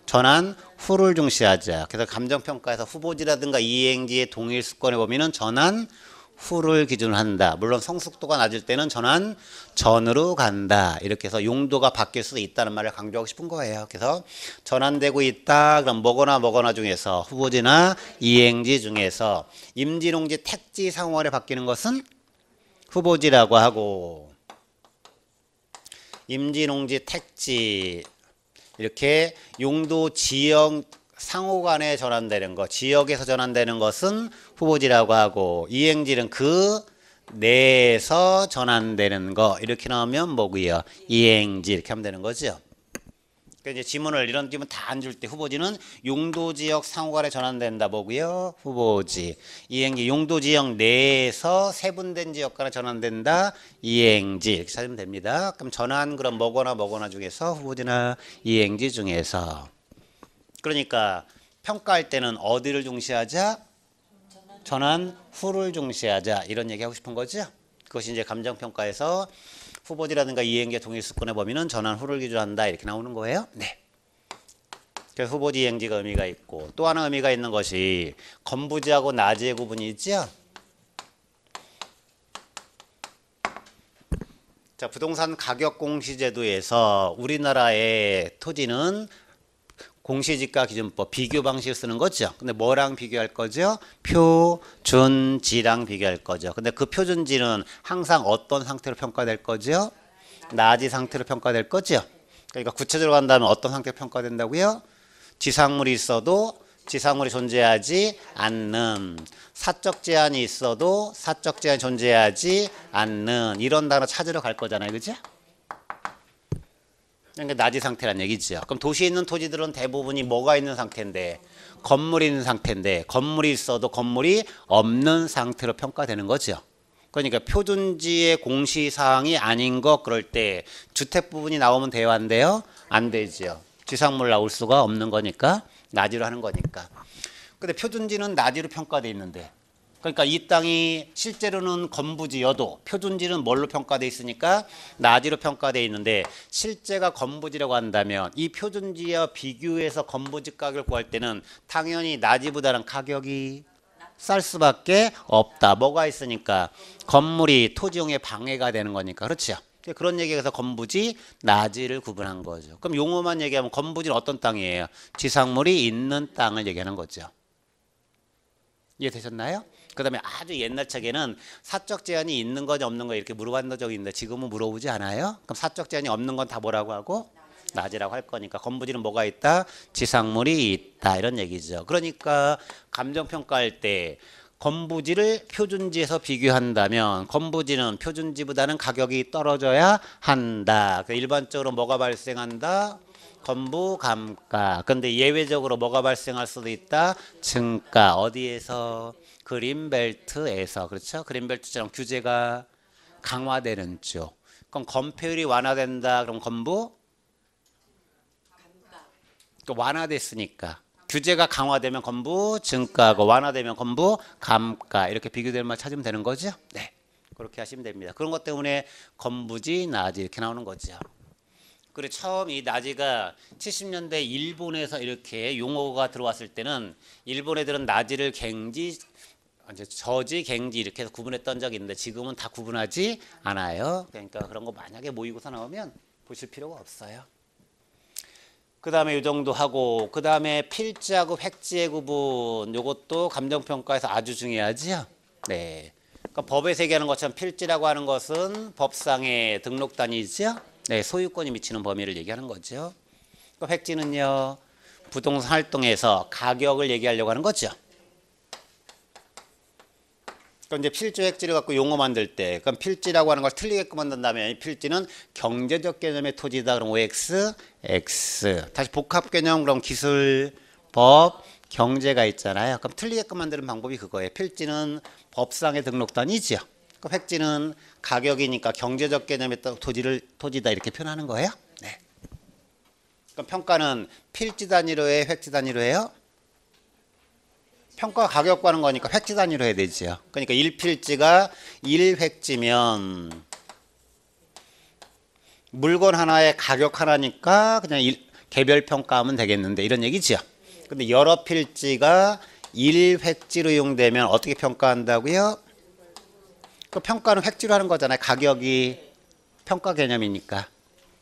전환 후를 중시하자. 그래서 감정평가에서 후보지라든가 이행지의 동일 수권의 범위는 전환 후를 기준으로 한다. 물론 성숙도가 낮을 때는 전환 전으로 간다. 이렇게 해서 용도가 바뀔 수 있다는 말을 강조하고 싶은 거예요. 그래서 전환되고 있다. 그럼 뭐거나 중에서 후보지나 이행지 중에서 임지, 농지, 택지 상호간에 바뀌는 것은 후보지라고 하고, 임지, 농지, 택지 이렇게 용도, 지역 상호간에 전환되는 것, 지역에서 전환되는 것은 후보지라고 하고, 이행지는 그 내에서 전환되는 거 이렇게 나오면 뭐고요? 이행지 이렇게 하면 되는 거죠. 그러니까 이제 지문을 이런 지문 다 안 줄 때 후보지는 용도, 지역 상호간에 전환된다 뭐고요? 후보지. 이행지 용도, 지역 내에서 세분된 지역 간에 전환된다 이행지 이렇게 찾으면 됩니다. 그럼 전환 그럼 뭐거나 중에서 후보지나 이행지 중에서. 그러니까 평가할 때는 어디를 중시하자? 전환 후를 중시하자. 이런 얘기하고 싶은 거죠. 그것이 이제 감정평가에서 후보지라든가 이행지의 동일 수권의 범위는 전환 후를 기준한다 이렇게 나오는 거예요. 네. 그래서 후보지, 이행지가 의미가 있고, 또 하나 의미가 있는 것이 건부지하고 나지의 구분이 있죠. 자, 부동산 가격 공시제도에서 우리나라의 토지는 공시지가 기준법 비교 방식을 쓰는 거죠. 근데 뭐랑 비교할 거죠? 표준지랑 비교할 거죠. 근데 그 표준지는 항상 어떤 상태로 평가될 거죠? 나지 상태로 평가될 거죠. 그러니까 구체적으로 간다면 어떤 상태로 평가된다고요? 지상물이 있어도 지상물이 존재하지 않는, 사적 제한이 있어도 사적 제한이 존재하지 않는, 이런 단어 찾으러 갈 거잖아요. 그죠? 그러니까 나지 상태란 얘기죠. 그럼 도시에 있는 토지들은 대부분이 뭐가 있는 상태인데 건물이 있는 상태인데 건물이 있어도 건물이 없는 상태로 평가되는 거죠. 그러니까 표준지의 공시사항이 아닌 것 그럴 때 주택 부분이 나오면 돼요, 안 돼요? 안 되죠. 지상물 나올 수가 없는 거니까 나지로 하는 거니까. 근데 표준지는 나지로 평가돼 있는데 그러니까 이 땅이 실제로는 건부지여도 표준지는 뭘로 평가돼 있으니까 나지로 평가돼 있는데 실제가 건부지라고 한다면 이 표준지와 비교해서 건부지 가격을 구할 때는 당연히 나지보다는 가격이 쌀 수밖에 없다. 뭐가 있으니까 건물이 토지용에 방해가 되는 거니까. 그렇죠. 그런 얘기에서 건부지, 나지를 구분한 거죠. 그럼 용어만 얘기하면 건부지는 어떤 땅이에요? 지상물이 있는 땅을 얘기하는 거죠. 이해되셨나요? 그 다음에 아주 옛날 책에는 사적 제한이 있는 거냐 없는 거 이렇게 물어봤던 적이 있는데 지금은 물어보지 않아요? 그럼 사적 제한이 없는 건 다 뭐라고 하고? 나지라고 할 거니까 건부지는 뭐가 있다? 지상물이 있다 이런 얘기죠. 그러니까 감정평가할 때 건부지를 표준지에서 비교한다면 건부지는 표준지보다는 가격이 떨어져야 한다. 일반적으로 뭐가 발생한다? 건부감가. 근데 예외적으로 뭐가 발생할 수도 있다? 증가. 어디에서? 그린벨트에서. 그렇죠? 그린벨트처럼 규제가 강화되는 쪽. 그럼 건폐율이 완화된다. 그럼 건부? 완화됐으니까 규제가 강화되면 건부 증가하고 완화되면 건부 감가 이렇게 비교되는 말 찾으면 되는 거죠. 네, 그렇게 하시면 됩니다. 그런 것 때문에 건부지 나지 이렇게 나오는 거죠. 그리고 처음 이 나지가 70년대 일본에서 이렇게 용어가 들어왔을 때는 일본 애들은 나지를 갱지 이제 저지 갱지 이렇게 해서 구분했던 적이 있는데 지금은 다 구분하지 않아요. 그러니까 그런 거 만약에 모의고사 나오면 보실 필요가 없어요. 그 다음에 이 정도 하고 그 다음에 필지하고 획지의 구분 요것도 감정평가에서 아주 중요하지요. 네. 그러니까 법에서 얘기하는 것처럼 필지라고 하는 것은 법상의 등록단위죠. 네, 소유권이 미치는 범위를 얘기하는 거죠. 그러니까 획지는요 부동산 활동에서 가격을 얘기하려고 하는 거죠. 그럼 이제 필지 획지를 갖고 용어 만들 때 그럼 필지라고 하는 걸 틀리게끔 만든다면 이 필지는 경제적 개념의 토지다. 그럼 OX, X. 다시 복합 개념 그럼 기술, 법, 경제가 있잖아요. 그럼 틀리게끔 만드는 방법이 그거예요. 필지는 법상의 등록단위지요. 그럼 획지는 가격이니까 경제적 개념의 토지다 이렇게 표현하는 거예요. 네. 그럼 평가는 필지 단위로 해요, 획지 단위로 해요? 평가 가격 구하는 거니까 획지 단위로 해야 되죠. 그러니까 1필지가 1획지면 물건 하나에 가격 하나니까 그냥 개별 평가하면 되겠는데 이런 얘기죠. 근데 여러 필지가 1획지로 이용되면 어떻게 평가한다고요? 그 평가는 획지로 하는 거잖아요. 가격이 평가 개념이니까.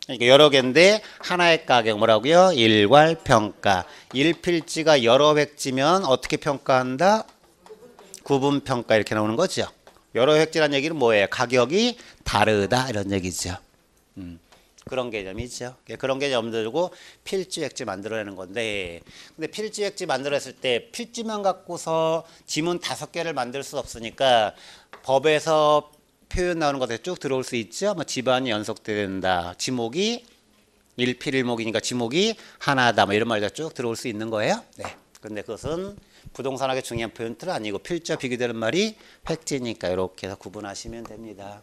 그러니까 여러 개인데 하나의 가격 뭐라고요? 일괄평가. 1필지가 여러 획지면 어떻게 평가한다? 구분평가 이렇게 나오는 거죠. 여러 획지란 얘기는 뭐예요? 가격이 다르다 이런 얘기죠. 그런 개념이죠. 그런 개념 들고 필지 획지 만들어내는 건데 근데 필지 획지 만들었을 때 필지만 갖고서 지문 5개를 만들 수 없으니까 법에서 표현 나오는 것에 쭉 들어올 수 있죠. 뭐 집안이 연속된다. 지목이 일필일목이니까 지목이 하나다. 뭐 이런 말이 쭉 들어올 수 있는 거예요. 네. 근데 그것은 부동산학의 중요한 포인트는 아니고 필지와 비교되는 말이 획지니까 이렇게 해서 구분하시면 됩니다.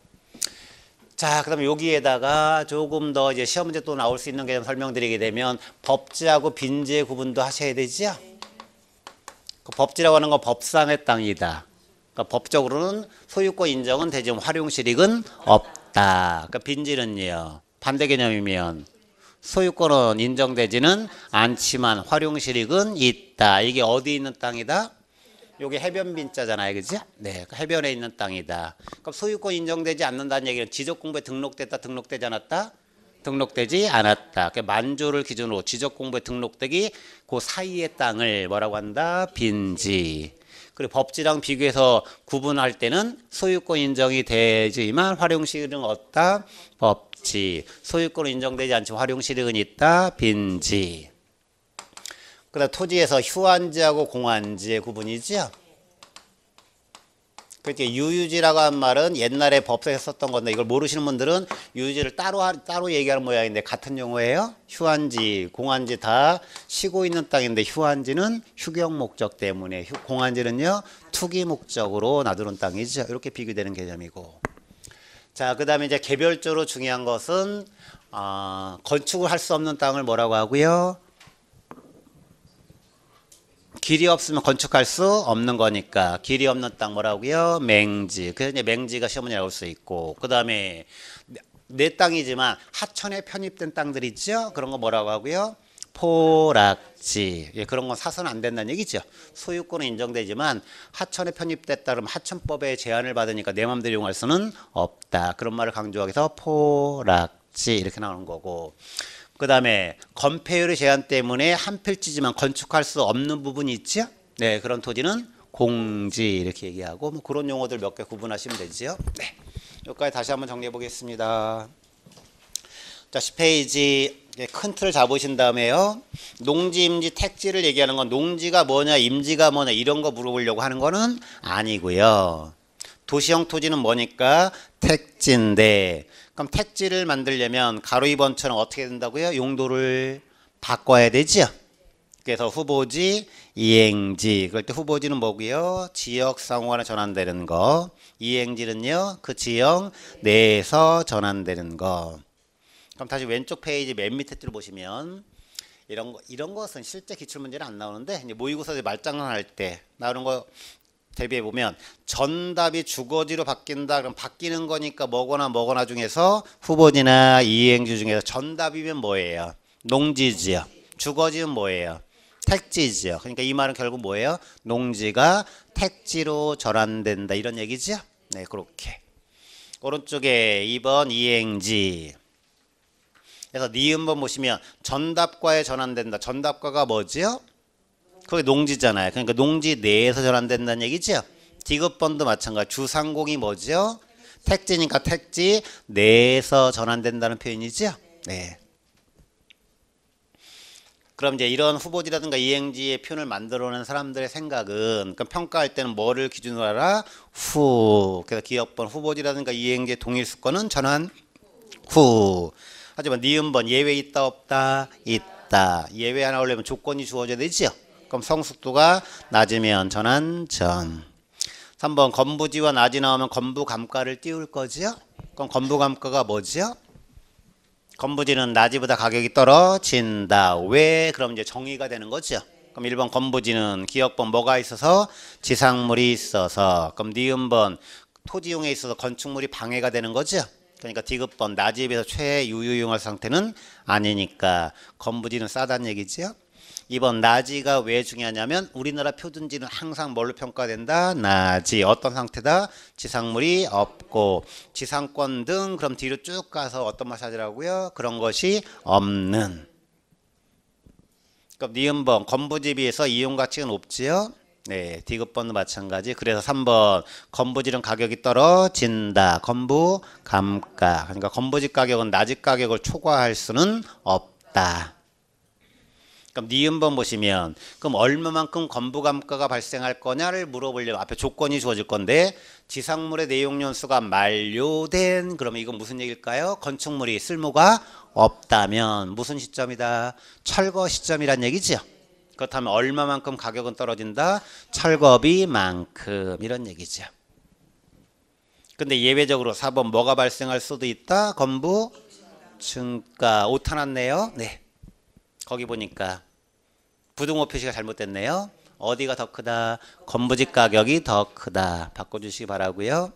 자, 그다음에 여기에다가 조금 더 이제 시험 문제 또 나올 수 있는 개념 설명드리게 되면 법지하고 빈지의 구분도 하셔야 되죠. 그 법지라고 하는 건 법상의 땅이다. 그러니까 법적으로는 소유권 인정은 되지만 활용실익은 없다. 그러니까 빈지는요. 반대 개념이면 소유권은 인정되지는 않지만 활용실익은 있다. 이게 어디 있는 땅이다? 요게 해변 빈자잖아요. 그죠? 네. 그러니까 해변에 있는 땅이다. 그럼 소유권 인정되지 않는다는 얘기는 지적공부에 등록됐다, 등록되지 않았다? 등록되지 않았다. 그러니까 만조를 기준으로 지적공부에 등록되기 그 사이의 땅을 뭐라고 한다? 빈지. 그리고 법지랑 비교해서 구분할 때는 소유권 인정이 되지만 활용실익은 없다. 법지. 소유권 인정되지 않지만 활용실익은 있다. 빈지. 그다음 토지에서 휴안지하고 공안지의 구분이죠. 그렇게 유유지라고 한 말은 옛날에 법석에 썼던 건데 이걸 모르시는 분들은 유유지를 따로 얘기하는 모양인데 같은 용어예요. 휴안지, 공안지 다 쉬고 있는 땅인데 휴안지는 휴경 목적 때문에 공안지는요 투기 목적으로 놔두는 땅이죠. 이렇게 비교되는 개념이고. 자, 그 다음에 이제 개별적으로 중요한 것은 건축을 할 수 없는 땅을 뭐라고 하고요? 길이 없으면 건축할 수 없는 거니까 길이 없는 땅 뭐라고요? 맹지. 그래서 이제 맹지가 시험 문제 나올 수 있고, 그 다음에 내 땅이지만 하천에 편입된 땅들 있죠? 그런 거 뭐라고 하고요? 포락지. 예, 그런 건 사서는 안 된다는 얘기죠. 소유권은 인정되지만 하천에 편입됐다 그러면 하천법에 제한을 받으니까 내 마음대로 이용할 수는 없다. 그런 말을 강조하기 위해서 포락지 이렇게 나오는 거고. 그 다음에 건폐율의 제한 때문에 한 필지지만 건축할 수 없는 부분이 있죠. 네, 그런 토지는 공지 이렇게 얘기하고 뭐 그런 용어들 몇 개 구분하시면 되죠. 네, 여기까지 다시 한번 정리해 보겠습니다. 자, 10페이지 큰 틀을 잡으신 다음에요. 농지, 임지, 택지를 얘기하는 건 농지가 뭐냐, 임지가 뭐냐 이런 거 물어보려고 하는 거는 아니고요. 도시형 토지는 뭐니까 택지인데, 그럼 택지를 만들려면 가로 2번처럼 어떻게 된다고요? 용도를 바꿔야 되죠. 그래서 후보지, 이행지. 그럴 때 후보지는 뭐고요? 지역 상호간에 전환되는 거. 이행지는요, 그 지역 내에서 전환되는 거. 그럼 다시 왼쪽 페이지 맨 밑에 줄 보시면 이런 것은 실제 기출문제는 안 나오는데 이제 모의고사 말장난 할 때 나오는 거 대비해 보면 전답이 주거지로 바뀐다. 그럼 바뀌는 거니까 뭐거나 중에서 후보지나 이행지 중에서 전답이면 뭐예요? 농지지요. 주거지는 뭐예요? 택지지요. 그러니까 이 말은 결국 뭐예요? 농지가 택지로 전환된다 이런 얘기죠. 네, 그렇게. 오른쪽에 2번 이행지. 그래서 니은번 보시면 전답과에 전환된다. 전답과가 뭐지요? 그게 농지잖아요. 그러니까 농지 내에서 전환된다는 얘기죠. 디귿번도 마찬가지. 주상공이 뭐죠? 택지니까 택지 내에서 전환된다는 표현이죠. 네. 그럼 이제 이런 후보지라든가 이행지의 표현을 만들어낸 사람들의 생각은, 그러니까 평가할 때는 뭐를 기준으로 하라? 후. 그래서 기억번 후보지라든가 이행지의 동일 수권은 전환 후. 하지만 니은번 예외 있다 없다? 있다. 예외 하나 올리면 조건이 주어져야 되죠. 그럼 성숙도가 낮으면 전환 전. 3번 건부지와 낮이 나오면 건부감가를 띄울 거죠. 그럼 건부감가가 뭐죠? 건부지는 낮이보다 가격이 떨어진다. 왜? 그럼 이제 정의가 되는 거죠. 그럼 1번 건부지는 기억번 뭐가 있어서? 지상물이 있어서. 그럼 니은번 토지용에 있어서 건축물이 방해가 되는 거죠. 그러니까 디귿번 낮에 비해서 최유효용할 상태는 아니니까 건부지는 싸다는 얘기죠. 2번 낮이가 왜 중요하냐면 우리나라 표준지는 항상 뭘로 평가된다? 낮이. 어떤 상태다? 지상물이 없고 지상권 등. 그럼 뒤로 쭉 가서 어떤 맛 찾으라고요? 그런 것이 없는. 그럼 니은번 건부지에 비해서 이용가치가 높지요? 네, 디귿번도 마찬가지. 그래서 3번 건부지는 가격이 떨어진다. 건부 감가. 그러니까 건부지 가격은 낮이 가격을 초과할 수는 없다. 그럼 니은번 보시면 그럼 얼마만큼 건부감가가 발생할 거냐를 물어보려면 앞에 조건이 주어질 건데 지상물의 내용 연수가 만료된, 그러면 이건 무슨 얘기일까요? 건축물이 쓸모가 없다면 무슨 시점이다? 철거 시점이란 얘기죠. 그렇다면 얼마만큼 가격은 떨어진다? 철거비만큼 이런 얘기죠. 근데 예외적으로 4번 뭐가 발생할 수도 있다? 건부 증가. 오타 났네요. 네. 거기 보니까 부등호 표시가 잘못됐네요. 어디가 더 크다? 건부지 가격이 더 크다. 바꿔주시기 바라고요.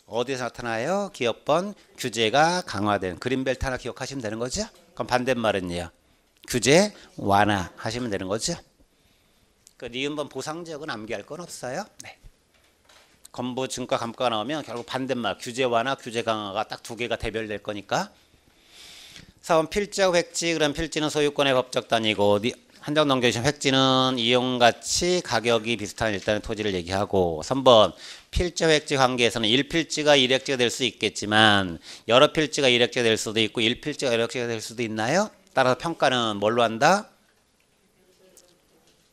어디에서 나타나요? 기억번 규제가 강화된. 그린벨트 하나 기억하시면 되는 거죠. 그럼 반대말은요? 규제 완화 하시면 되는 거죠. 그 니은번 보상지역은 암기할 건 없어요. 네. 건부 증가 감가가 나오면 결국 반대말 규제 완화 규제 강화가 딱 두 개가 대별될 거니까. 4번 필지하고 획지. 그럼 필지는 소유권의 법적 단위고 한 장 넘겨주시면 획지는 이용가치 가격이 비슷한 일단의 토지를 얘기하고. 3번 필지와 획지 관계에서는 1필지가 1획지가 될 수 있겠지만 여러 필지가 1획지가 될 수도 있고 1필지가 1획지가 될 수도 있나요? 따라서 평가는 뭘로 한다?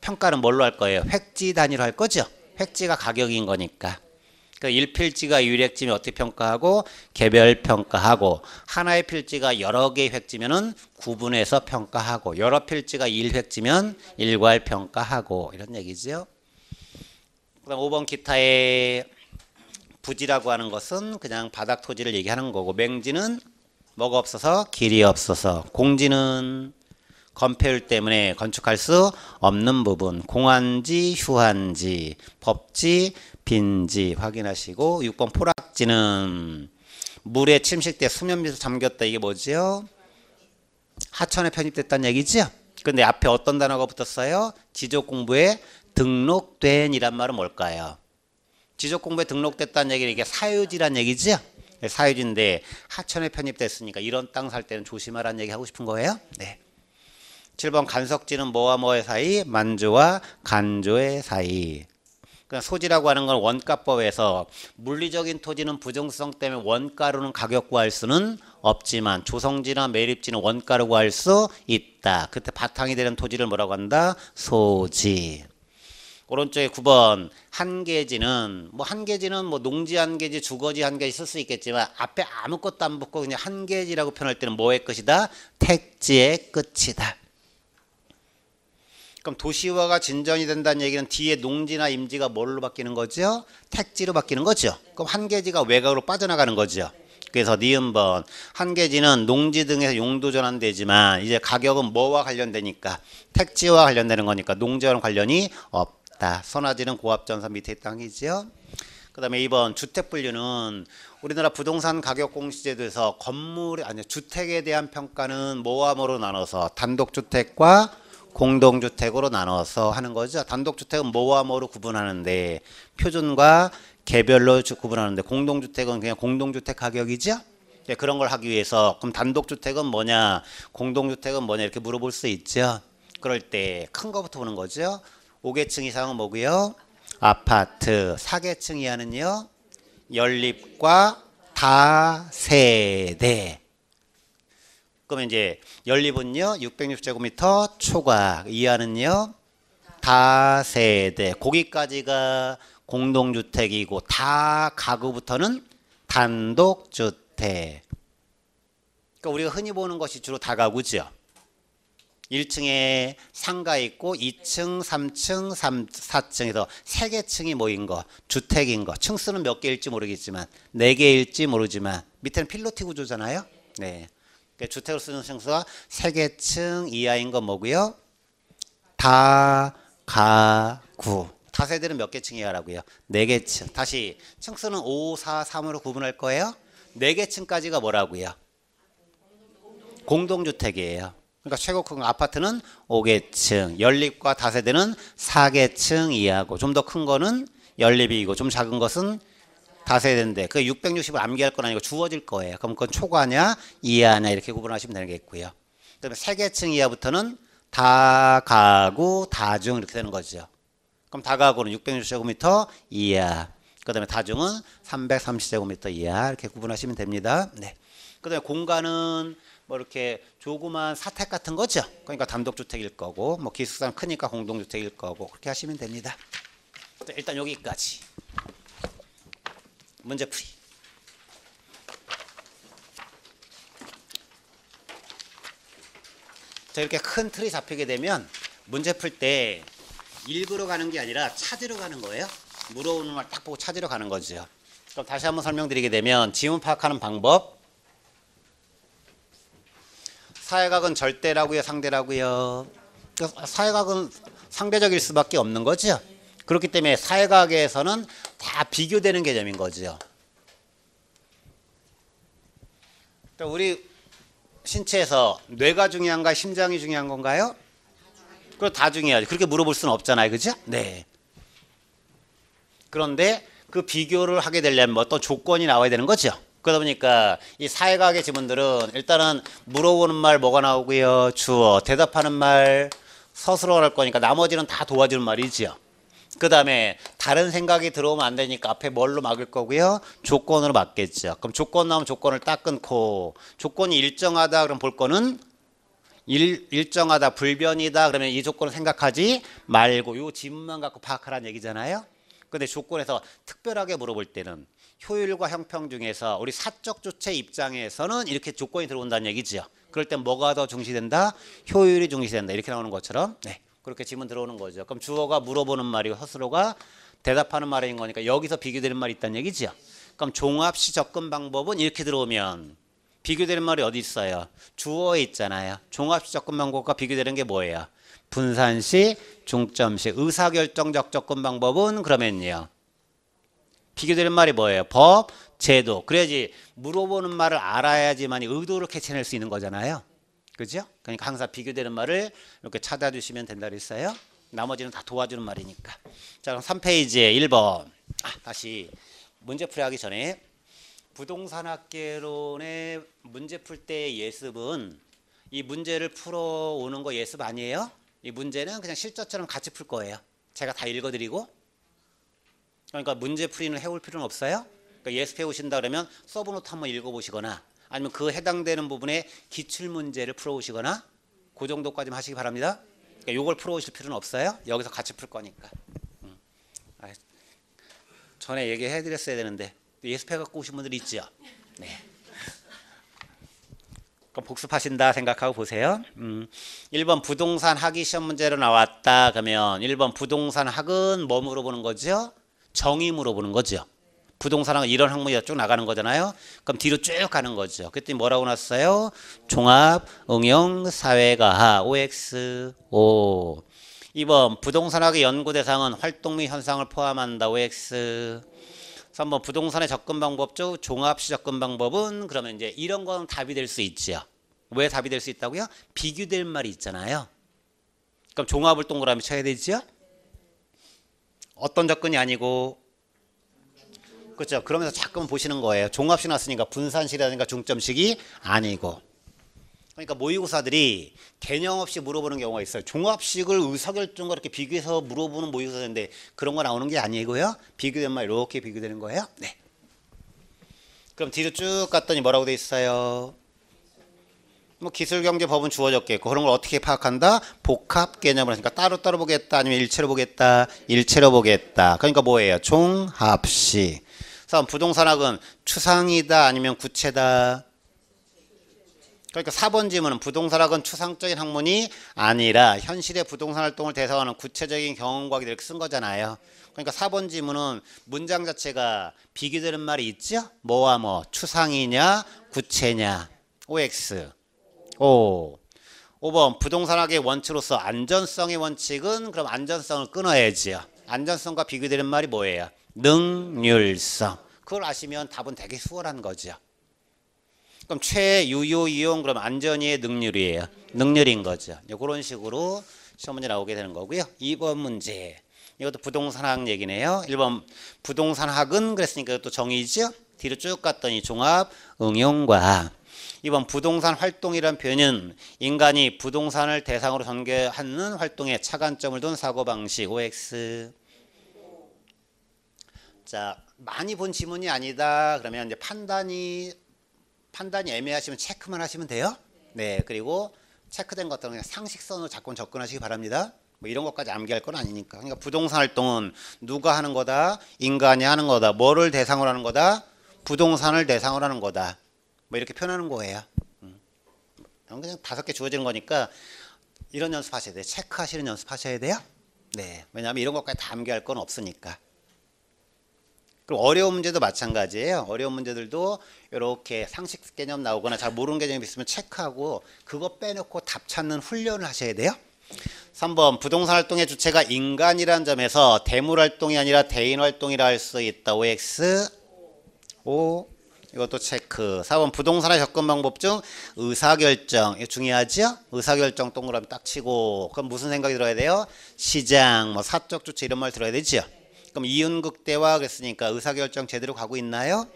평가는 뭘로 할 거예요? 획지 단위로 할 거죠? 획지가 가격인 거니까. 그 일필지가 유일획지면 어떻게 평가하고 개별 평가하고 하나의 필지가 여러 개의 획지면은 구분해서 평가하고 여러 필지가 일획지면 일괄 평가하고 이런 얘기죠. 그다음 5번 기타의 부지라고 하는 것은 그냥 바닥 토지를 얘기하는 거고 맹지는 뭐가 없어서 길이 없어서 공지는 건폐율 때문에 건축할 수 없는 부분 공한지 휴한지 법지 빈지 확인하시고 6번 포락지는 물에 침식돼 수면 밑에 잠겼다 이게 뭐지요? 하천에 편입됐다는 얘기죠. 근데 앞에 어떤 단어가 붙었어요? 지적 공부에 등록된 이란 말은 뭘까요? 지적 공부에 등록됐다는 얘기는 이게 사유지란 얘기죠. 사유지인데 하천에 편입됐으니까 이런 땅 살 때는 조심하라는 얘기 하고 싶은 거예요. 네. 7번 간석지는 뭐와 뭐의 사이? 만조와 간조의 사이. 그냥 소지라고 하는 건 원가법에서 물리적인 토지는 부정성 때문에 원가로는 가격 구할 수는 없지만 조성지나 매립지는 원가로 구할 수 있다. 그때 바탕이 되는 토지를 뭐라고 한다? 소지. 오른쪽에 9번 한계지는 한계지는 농지 한계지 주거지 한계지 쓸 수 있겠지만 앞에 아무것도 안 붙고 그냥 한계지라고 표현할 때는 뭐의 끝이다? 택지의 끝이다. 그럼 도시화가 진전이 된다는 얘기는 뒤에 농지나 임지가 뭘로 바뀌는 거죠? 택지로 바뀌는 거죠. 그럼 한계지가 외곽으로 빠져나가는 거죠. 그래서 니은번 한계지는 농지 등에서 용도 전환되지만 이제 가격은 뭐와 관련되니까 택지와 관련되는 거니까 농지와는 관련이 없다. 선화지는 고압전선 밑에 땅이죠. 그 다음에 2번 주택분류는 우리나라 부동산 가격 공시제도에서 주택에 대한 평가는 뭐와 뭐로 나눠서 단독주택과 공동주택으로 나눠서 하는 거죠. 단독주택은 뭐와 뭐로 구분하는데 표준과 개별로 구분하는데 공동주택은 그냥 공동주택 가격이죠. 네, 그런 걸 하기 위해서 그럼 단독주택은 뭐냐 공동주택은 뭐냐 이렇게 물어볼 수 있죠. 그럴 때 큰 거부터 보는 거죠. 5계층 이상은 뭐고요? 아파트. 4계층 이하는요? 연립과 다세대. 그러면 이제 연립은요 660제곱미터 초과 이하는요 다세대 거기까지가 공동주택이고 다 가구부터는 단독주택. 그러니까 우리가 흔히 보는 것이 주로 다가구죠. 1층에 상가 있고 2층, 3층, 4층에서 3개층이 모인 거 주택인 거 층수는 몇 개일지 모르겠지만 4개일지 모르지만 밑에는 필로티 구조잖아요. 네. 주택을 쓰는 층수가 3개층 이하인 건 뭐고요? 다가구. 다세대는 몇 개층 이하라고요? 4개층. 다시 층수는 5, 4, 3으로 구분할 거예요. 4개층까지가 뭐라고요? 공동주택이에요. 그러니까 최고 큰 아파트는 5계층, 연립과 다세대는 4계층 이하고 좀 더 큰 거는 연립이고 좀 작은 것은 다세대인데 그 660을 암기할 건 아니고 주어질 거예요. 그럼 그건 초과냐 이하냐 이렇게 구분하시면 되겠고요. 그다음에 3계층 이하부터는 다가구, 다중 이렇게 되는 거죠. 그럼 다가구는 660제곱미터 이하, 그다음에 다중은 330제곱미터 이하 이렇게 구분하시면 됩니다. 네. 그다음에 공간은 이렇게 조그만 사택 같은 거죠. 그러니까 단독주택일 거고 기숙사는 크니까 공동주택일 거고 그렇게 하시면 됩니다. 일단 여기까지. 문제풀이. 자, 이렇게 큰 틀이 잡히게 되면 문제 풀 때 읽으러 가는 게 아니라 찾으러 가는 거예요. 물어오는 걸 딱 보고 찾으러 가는 거죠. 그럼 다시 한번 설명드리게 되면 지문 파악하는 방법. 사회각은 절대라고요, 상대라고요? 사회각은 상대적일 수밖에 없는 거죠. 그렇기 때문에 사회각에서는 다 비교되는 개념인 거죠. 우리 신체에서 뇌가 중요한가 심장이 중요한 건가요? 그럼 다 중요하죠. 그렇게 물어볼 수는 없잖아요. 그죠? 네. 그런데 그 비교를 하게 되려면 어떤 조건이 나와야 되는 거죠. 그러다 보니까 이 사회과학의 지문들은 일단은 물어보는 말 뭐가 나오고요. 주어. 대답하는 말 서술어 할 거니까 나머지는 다 도와주는 말이죠. 그 다음에 다른 생각이 들어오면 안 되니까 앞에 뭘로 막을 거고요. 조건으로 막겠죠. 그럼 조건 나오면 조건을 딱 끊고 조건이 일정하다 그럼 볼 거는 일정하다 불변이다 그러면 이 조건을 생각하지 말고 요 지문만 갖고 파악하라는 얘기잖아요. 근데 조건에서 특별하게 물어볼 때는 효율과 형평 중에서 우리 사적 주체 입장에서는 이렇게 조건이 들어온다는 얘기죠. 그럴 땐 뭐가 더 중시된다? 효율이 중시된다. 이렇게 나오는 것처럼 네, 그렇게 질문 들어오는 거죠. 그럼 주어가 물어보는 말이고 스스로가 대답하는 말인 거니까 여기서 비교되는 말이 있다는 얘기죠. 그럼 종합시 접근 방법은 이렇게 들어오면 비교되는 말이 어디 있어요? 주어에 있잖아요. 종합시 접근 방법과 비교되는 게 뭐예요? 분산시, 중점시, 의사결정적 접근 방법은 그러면요. 비교되는 말이 뭐예요? 법, 제도. 그래야지 물어보는 말을 알아야지만 의도를 캐치해낼 수 있는 거잖아요. 그죠? 그러니까 항상 비교되는 말을 이렇게 찾아주시면 된다 그랬어요. 나머지는 다 도와주는 말이니까. 자, 그럼 3페이지에 1번. 다시 문제 풀이하기 전에 부동산학개론의 문제 풀 때의 예습은 이 문제를 풀어오는 거 예습 아니에요? 이 문제는 그냥 실전처럼 같이 풀 거예요. 제가 다 읽어드리고. 그러니까 문제 풀이는 해올 필요는 없어요. 그러니까 예습해 오신다 그러면 서브노트 한번 읽어보시거나 아니면 그 해당되는 부분에 기출문제를 풀어오시거나 그 정도까지만 하시기 바랍니다. 그러니까 이걸 풀어오실 필요는 없어요. 여기서 같이 풀 거니까. 전에 얘기해 드렸어야 되는데 예습해 갖고 오신 분들이 있죠. 네. 그럼 복습하신다 생각하고 보세요. 1번 부동산 학이 시험 문제로 나왔다. 그러면 1번 부동산 학은 뭐 물어보는 거죠? 정의 물어보는 거죠. 부동산학은 이런 학문이 쭉 나가는 거잖아요. 그럼 뒤로 쭉 가는 거죠. 그랬더니 뭐라고 났어요? 종합, 응용, 사회과학, OX, O. 2번 부동산학의 연구 대상은 활동 및 현상을 포함한다. OX. 3번 부동산의 접근 방법 중 종합시 접근 방법은 그러면 이제 이런 건 답이 될 수 있죠. 왜 답이 될 수 있다고요? 비교될 말이 있잖아요. 그럼 종합을 동그라미 쳐야 되죠. 어떤 접근이 아니고 그렇죠. 그러면서 자꾸만 보시는 거예요. 종합식 났으니까 분산식이라든가 중점식이 아니고. 그러니까 모의고사들이 개념 없이 물어보는 경우가 있어요. 종합식을 의사결정과 이렇게 비교해서 물어보는 모의고사인데 그런 거 나오는 게 아니고요. 비교된 말 이렇게 비교되는 거예요. 네. 그럼 뒤로 쭉 갔더니 뭐라고 돼 있어요? 뭐 기술경제법은 주어졌겠고 그런 걸 어떻게 파악한다? 복합 개념을 하니까 따로따로 보겠다 아니면 일체로 보겠다? 일체로 보겠다. 그러니까 뭐예요? 종합식. 그래서 부동산학은 추상이다 아니면 구체다? 그러니까 4번 질문은 부동산학은 추상적인 학문이 아니라 현실의 부동산 활동을 대상하는 구체적인 경험과학을 이렇게 쓴 거잖아요. 그러니까 4번 질문은 문장 자체가 비교되는 말이 있죠? 뭐와 뭐 추상이냐 구체냐 OX O. 5번 부동산학의 원칙으로서 안전성의 원칙은 그럼 안전성을 끊어야지요. 안전성과 비교되는 말이 뭐예요? 능률성. 그걸 아시면 답은 되게 수월한 거죠. 그럼 최유효 이용 그럼 안전위의 능률이에요. 능률인 거죠. 그런 식으로 시험 문제 나오게 되는 거고요. 2번 문제. 이것도 부동산학 얘기네요. 1번 부동산학은 그랬으니까 이것도 정의죠. 뒤로 쭉 갔더니 종합 응용과학. 2번 부동산 활동이란 표현은 인간이 부동산을 대상으로 전개하는 활동에 차관점을 둔 사고방식 OX. 자, 많이 본 지문이 아니다. 그러면 이제 판단이 애매하시면 체크만 하시면 돼요. 네, 그리고 체크된 것들은 그냥 상식선으로 자꾸 접근하시기 바랍니다. 뭐 이런 것까지 암기할 건 아니니까. 그러니까 부동산 활동은 누가 하는 거다? 인간이 하는 거다. 뭐를 대상으로 하는 거다? 부동산을 대상으로 하는 거다. 뭐 이렇게 표현하는 거예요. 그냥 5개 주어지는 거니까 이런 연습하셔야 돼요. 체크하시는 연습하셔야 돼요. 네, 왜냐하면 이런 것까지 다 암기할 건 없으니까. 그리고 어려운 문제도 마찬가지예요. 어려운 문제들도 이렇게 상식 개념 나오거나 잘 모르는 개념이 있으면 체크하고 그거 빼놓고 답 찾는 훈련을 하셔야 돼요. 3번 부동산 활동의 주체가 인간이라는 점에서 대물 활동이 아니라 대인 활동이라 할 수 있다. OX O. 이것도 체크. 4번 부동산의 접근 방법 중 의사결정. 이거 중요하죠? 의사결정 동그라미 딱 치고 그럼 무슨 생각이 들어야 돼요? 시장, 뭐 사적 주체 이런 말 들어야 되죠? 그럼 이윤극대화 그랬으니까 의사결정 제대로 가고 있나요?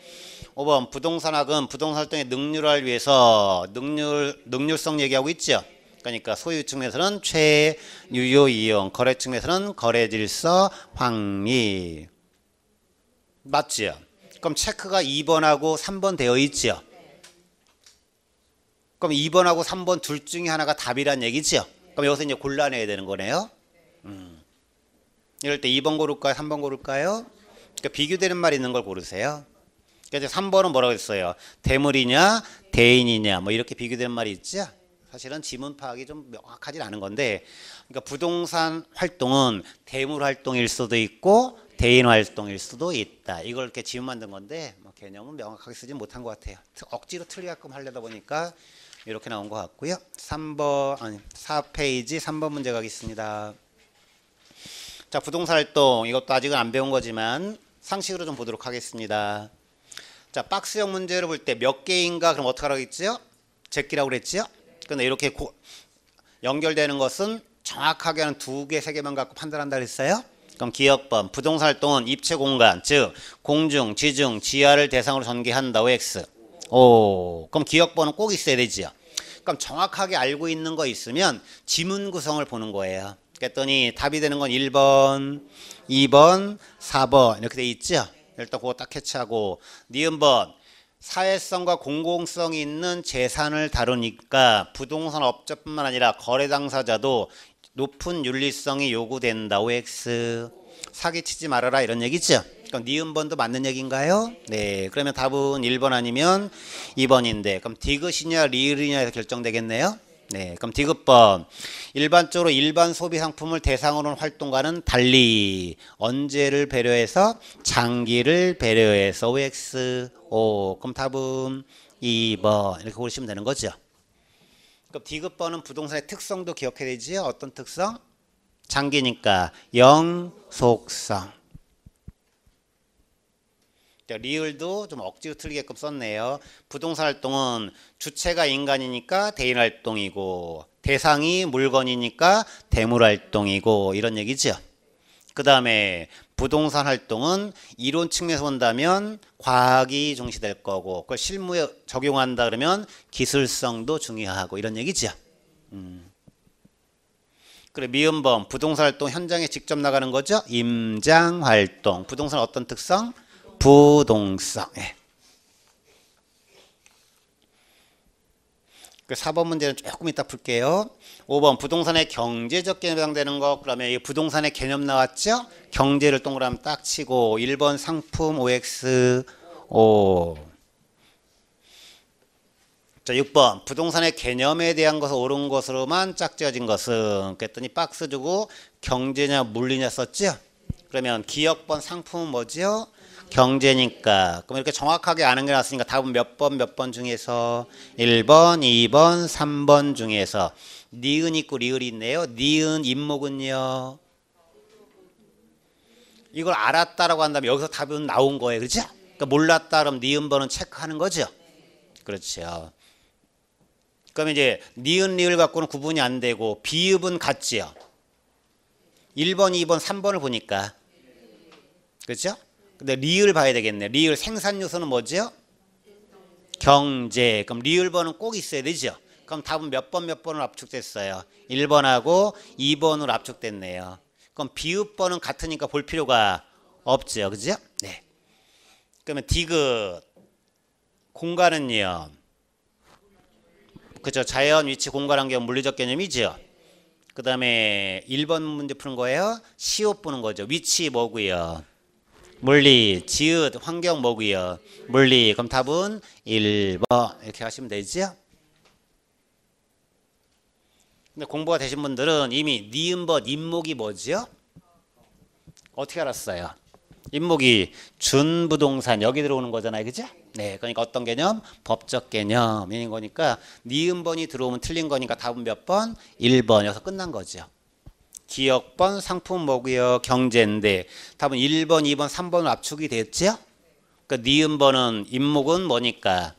5번 부동산학은 부동산 활동의 능률화를 위해서 능률성 얘기하고 있죠? 그러니까 소유 측면에서는 최유효 이용, 거래 측면에서는 거래 질서 확립. 맞죠? 그럼 체크가 2번하고 3번 되어 있죠? 그럼 2번하고 3번 둘 중에 하나가 답이란 얘기죠? 그럼 여기서 이제 골라내야 되는 거네요. 이럴 때 2번 고를까요? 3번 고를까요? 그러니까 비교되는 말이 있는 걸 고르세요. 그러니까 3번은 뭐라고 했어요? 대물이냐 대인이냐 뭐 이렇게 비교되는 말이 있죠. 사실은 지문 파악이 좀 명확하진 않은 건데, 그러니까 부동산 활동은 대물 활동일 수도 있고 대인 활동일 수도 있다. 이걸 이렇게 지문 만든 건데 뭐 개념은 명확하게 쓰지 못한 것 같아요. 억지로 틀리게끔 하려다 보니까 이렇게 나온 것 같고요. 3번 아니 4페이지 3번 문제 가겠습니다. 자, 부동산 활동 이것도 아직은 안 배운 거지만 상식으로 좀 보도록 하겠습니다. 자, 박스형 문제를 볼 때 몇 개인가 그럼 어떻게 하라고 했죠? 제끼라고 그랬죠? 근데 이렇게 연결되는 것은 정확하게 한 2개, 3개만 갖고 판단한다 그랬어요. 그럼 기억번 부동산 활동은 입체 공간, 즉 공중, 지중, 지하를 대상으로 전개한다. OX. 오, 그럼 기억번은 꼭 있어야 되지요. 그럼 정확하게 알고 있는 거 있으면 지문 구성을 보는 거예요. 그랬더니 답이 되는 건 1번, 2번, 4번 이렇게 돼 있죠. 일단 그거 딱 캐치하고, 니은번 사회성과 공공성이 있는 재산을 다루니까 부동산 업자뿐만 아니라 거래 당사자도 높은 윤리성이 요구된다. OX. 사기치지 말아라 이런 얘기죠. 그럼 니은번도 맞는 얘기인가요? 네. 그러면 답은 1번 아니면 2번인데, 그럼 디귿이냐 리을이냐에서 결정되겠네요. 네. 그럼 디귿번 일반적으로 일반 소비 상품을 대상으로 하는 활동과는 달리 언제를 배려해서 장기를 배려해서 OX. 오, 그럼 답은 2번 이렇게 고르시면 되는 거죠. 그럼 디귿번은 부동산의 특성도 기억해야 되지요. 어떤 특성? 장기니까 영속성. 리을도 좀 억지로 틀리게끔 썼네요. 부동산 활동은 주체가 인간이니까 대인 활동이고 대상이 물건이니까 대물 활동이고 이런 얘기죠. 그 다음에 부동산 활동은 이론 측면에서 본다면 과학이 중시될 거고 그걸 실무에 적용한다 그러면 기술성도 중요하고 이런 얘기죠. 그래, 미음번 부동산 활동 현장에 직접 나가는 거죠. 임장 활동. 부동산 어떤 특성? 부동성. 예. 그 4번 문제는 조금 이따 풀게요. 5번 부동산의 경제적 개념에 해당되는 거. 그러면 이 부동산의 개념 나왔죠? 경제를 동그라미 딱 치고 1번 상품 OX. 오. 자, 6번 부동산의 개념에 대한 것을 옳은 것으로만 짝지어진 것은, 그랬더니 박스 주고 경제냐 물리냐 썼죠? 그러면 기억번 상품은 뭐죠? 경제니까. 그럼 이렇게 정확하게 아는 게 나왔으니까 답은 몇 번 중에서 1번, 2번, 3번 중에서 니은 있고 리을이 있네요. 니은 임목은요. 이걸 알았다라고 한다면 여기서 답은 나온 거예요. 그렇죠? 그러니까 몰랐다 그러면 니은번은 체크하는 거죠. 그렇죠. 그러면 이제 니은 리을 갖고는 구분이 안 되고 비읍은 같지요. 1번, 2번, 3번을 보니까. 그렇죠? 근데 리을 봐야 되겠네. 리을 생산 요소는 뭐죠? 경제. 그럼 리을번은 꼭 있어야 되죠. 그럼 답은 몇 번으로 압축됐어요? 1번하고 2번으로 압축됐네요. 그럼 비읍번은 같으니까 볼 필요가 없죠. 그죠? 네. 그러면 디귿 공간은요. 그죠? 자연, 위치, 공간, 환경, 물리적 개념이죠. 그 다음에 1번 문제 푸는 거예요. 시옷 보는 거죠. 위치 뭐고요? 물리, 지읒, 환경 뭐고요? 물리. 그럼 답은 1번 이렇게 하시면 되죠. 근데 공부가 되신 분들은 이미 니은번 임목이 뭐죠? 어떻게 알았어요? 임목이 준부동산 여기 들어오는 거잖아요. 그죠? 네, 그러니까 어떤 개념? 법적 개념인 거니까 니은번이 들어오면 틀린 거니까 답은 몇 번? 1번이어서 끝난 거죠. 기억번 상품 뭐고요? 경제인데 답은 1번, 2번, 3번으로 압축이 됐죠? 그러니까 니은번은 임목은 뭐니까?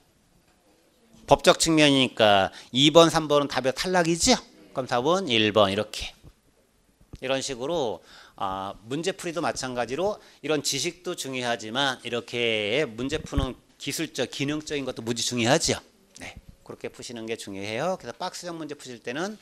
법적 측면이니까 2번, 3번은 답이 탈락이죠? 그럼 답은 1번 이렇게. 이런 식으로 문제풀이도 마찬가지로 이런 지식도 중요하지만 이렇게 문제 푸는 기술적, 기능적인 것도 무지 중요하죠. 네, 그렇게 푸시는 게 중요해요. 그래서 박스형 문제 푸실 때는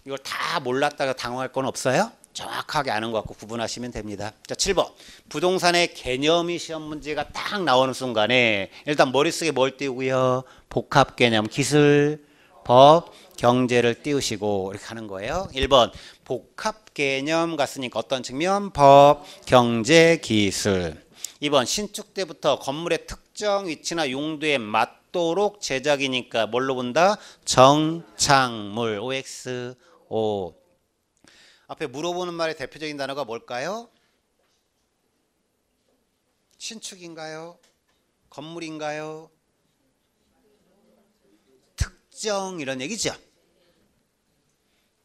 이걸 다 몰랐다가 당황할 건 없어요. 정확하게 아는 것 같고 구분하시면 됩니다. 자, 7번. 부동산의 개념이 시험 문제가 딱 나오는 순간에 일단 머릿속에 뭘 띄우고요? 복합 개념, 기술, 법, 경제를 띄우시고 이렇게 하는 거예요. 1번 복합 개념 갔으니까 어떤 측면? 법, 경제, 기술. 2번 신축 때부터 건물의 특정 위치나 용도에 맞도록 제작이니까 뭘로 본다? 정착물. OXO. 앞에 물어보는 말의 대표적인 단어가 뭘까요? 신축인가요? 건물인가요? 특정 이런 얘기죠.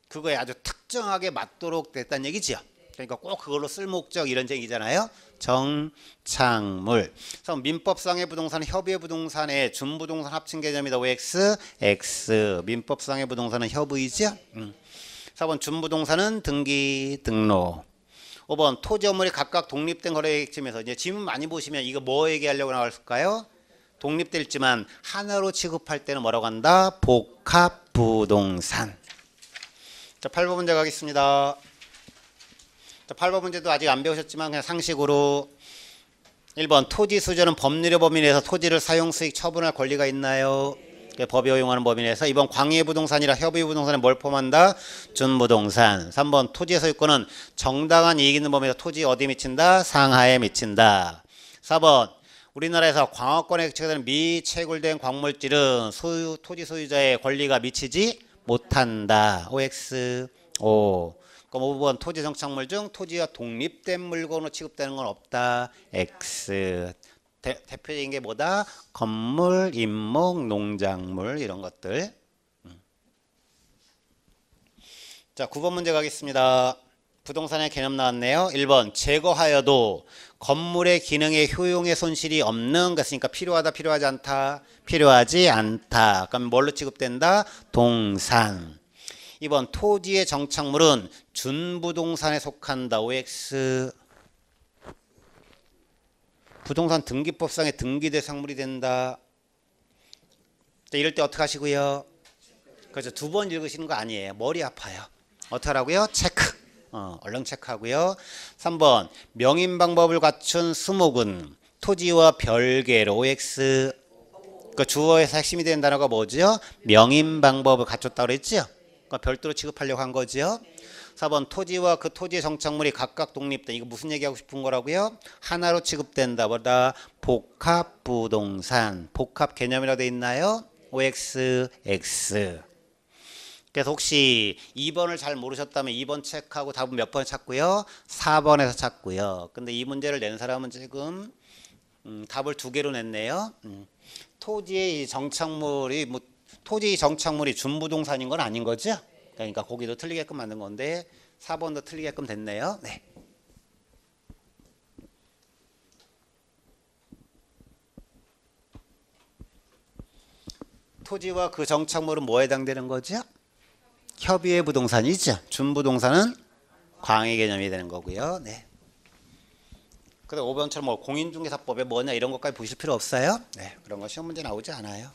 그거에 아주 특정하게 맞도록 됐다는 얘기죠. 그러니까 꼭 그걸로 쓸 목적 이런 얘기잖아요. 정착물. 그래서 민법상의 부동산은 협의의 부동산의 준부동산 합친 개념이다. OX, X. 민법상의 부동산은 협의죠. 4번 준부동산은 등기, 등록. 5번 토지 건물이 각각 독립된 거래액침에서 이제 지문 많이 보시면 이거 뭐 얘기하려고 나왔을까요? 독립됐지만 하나로 취급할 때는 뭐라고 한다? 복합 부동산. 자, 8번 문제 가겠습니다. 자, 8번 문제도 아직 안 배우셨지만 그냥 상식으로 1번 토지 수저는 법률의 범위 내에서 토지를 사용 수익 처분할 권리가 있나요? 법이 허용하는 범위 내에서. 2번 광해 부동산이라 협의 부동산에 뭘 포함한다? 준부동산. 3번 토지의 소유권은 정당한 이익 있는 범위에서 토지 어디에 미친다? 상하에 미친다. 4번 우리나라에서 광업권에 해당되는 미채굴된 광물질은 토지 소유자의 권리가 미치지 못한다. OXO. 그럼 5번 토지 정착물 중 토지와 독립된 물건으로 취급되는 건 없다. X. 대표적인 게 뭐다? 건물, 임목, 농작물 이런 것들. 자, 9번 문제 가겠습니다. 부동산의 개념 나왔네요. 1번 제거하여도 건물의 기능에 효용의 손실이 없는 것이니까 필요하다 필요하지 않다? 필요하지 않다. 그럼 뭘로 취급된다? 동산. 2번 토지의 정착물은 준부동산에 속한다. OX. 부동산 등기법상의 등기대상물이 된다. 자, 이럴 때 어떻게 하시고요? 그렇죠. 두 번 읽으시는 거 아니에요. 머리 아파요. 어떻게 하라고요? 체크. 얼른 체크하고요. 3번 명인 방법을 갖춘 수목은 토지와 별개로 OX. 그 주어에서 핵심이 되는 단어가 뭐죠? 명인 방법을 갖췄다고 그랬죠? 그러니까 별도로 취급하려고 한 거죠. 4번 토지와 그 토지의 정착물이 각각 독립된. 이거 무슨 얘기하고 싶은 거라고요? 하나로 취급된다. 뭐다? 복합 부동산. 복합 개념이라고 돼 있나요? OX, X. 그래서 혹시 2번을 잘 모르셨다면 2번 체크하고 답은 몇 번 찾고요? 4번에서 찾고요. 근데 이 문제를 낸 사람은 지금 답을 두 개로 냈네요. 토지의 정착물이 토지 정착물이 준부동산인 건 아닌 거죠? 그러니까 거기도 틀리게끔 만든 건데 4번도 틀리게끔 됐네요. 네. 토지와 그 정착물은 뭐에 해당되는 거죠? 협의의 부동산이죠. 준부동산은 광해 개념이 되는 거고요. 네. 근데 5번처럼 뭐 공인중개사법에 뭐냐 이런 것까지 보실 필요 없어요. 네. 그런 거 시험 문제 나오지 않아요.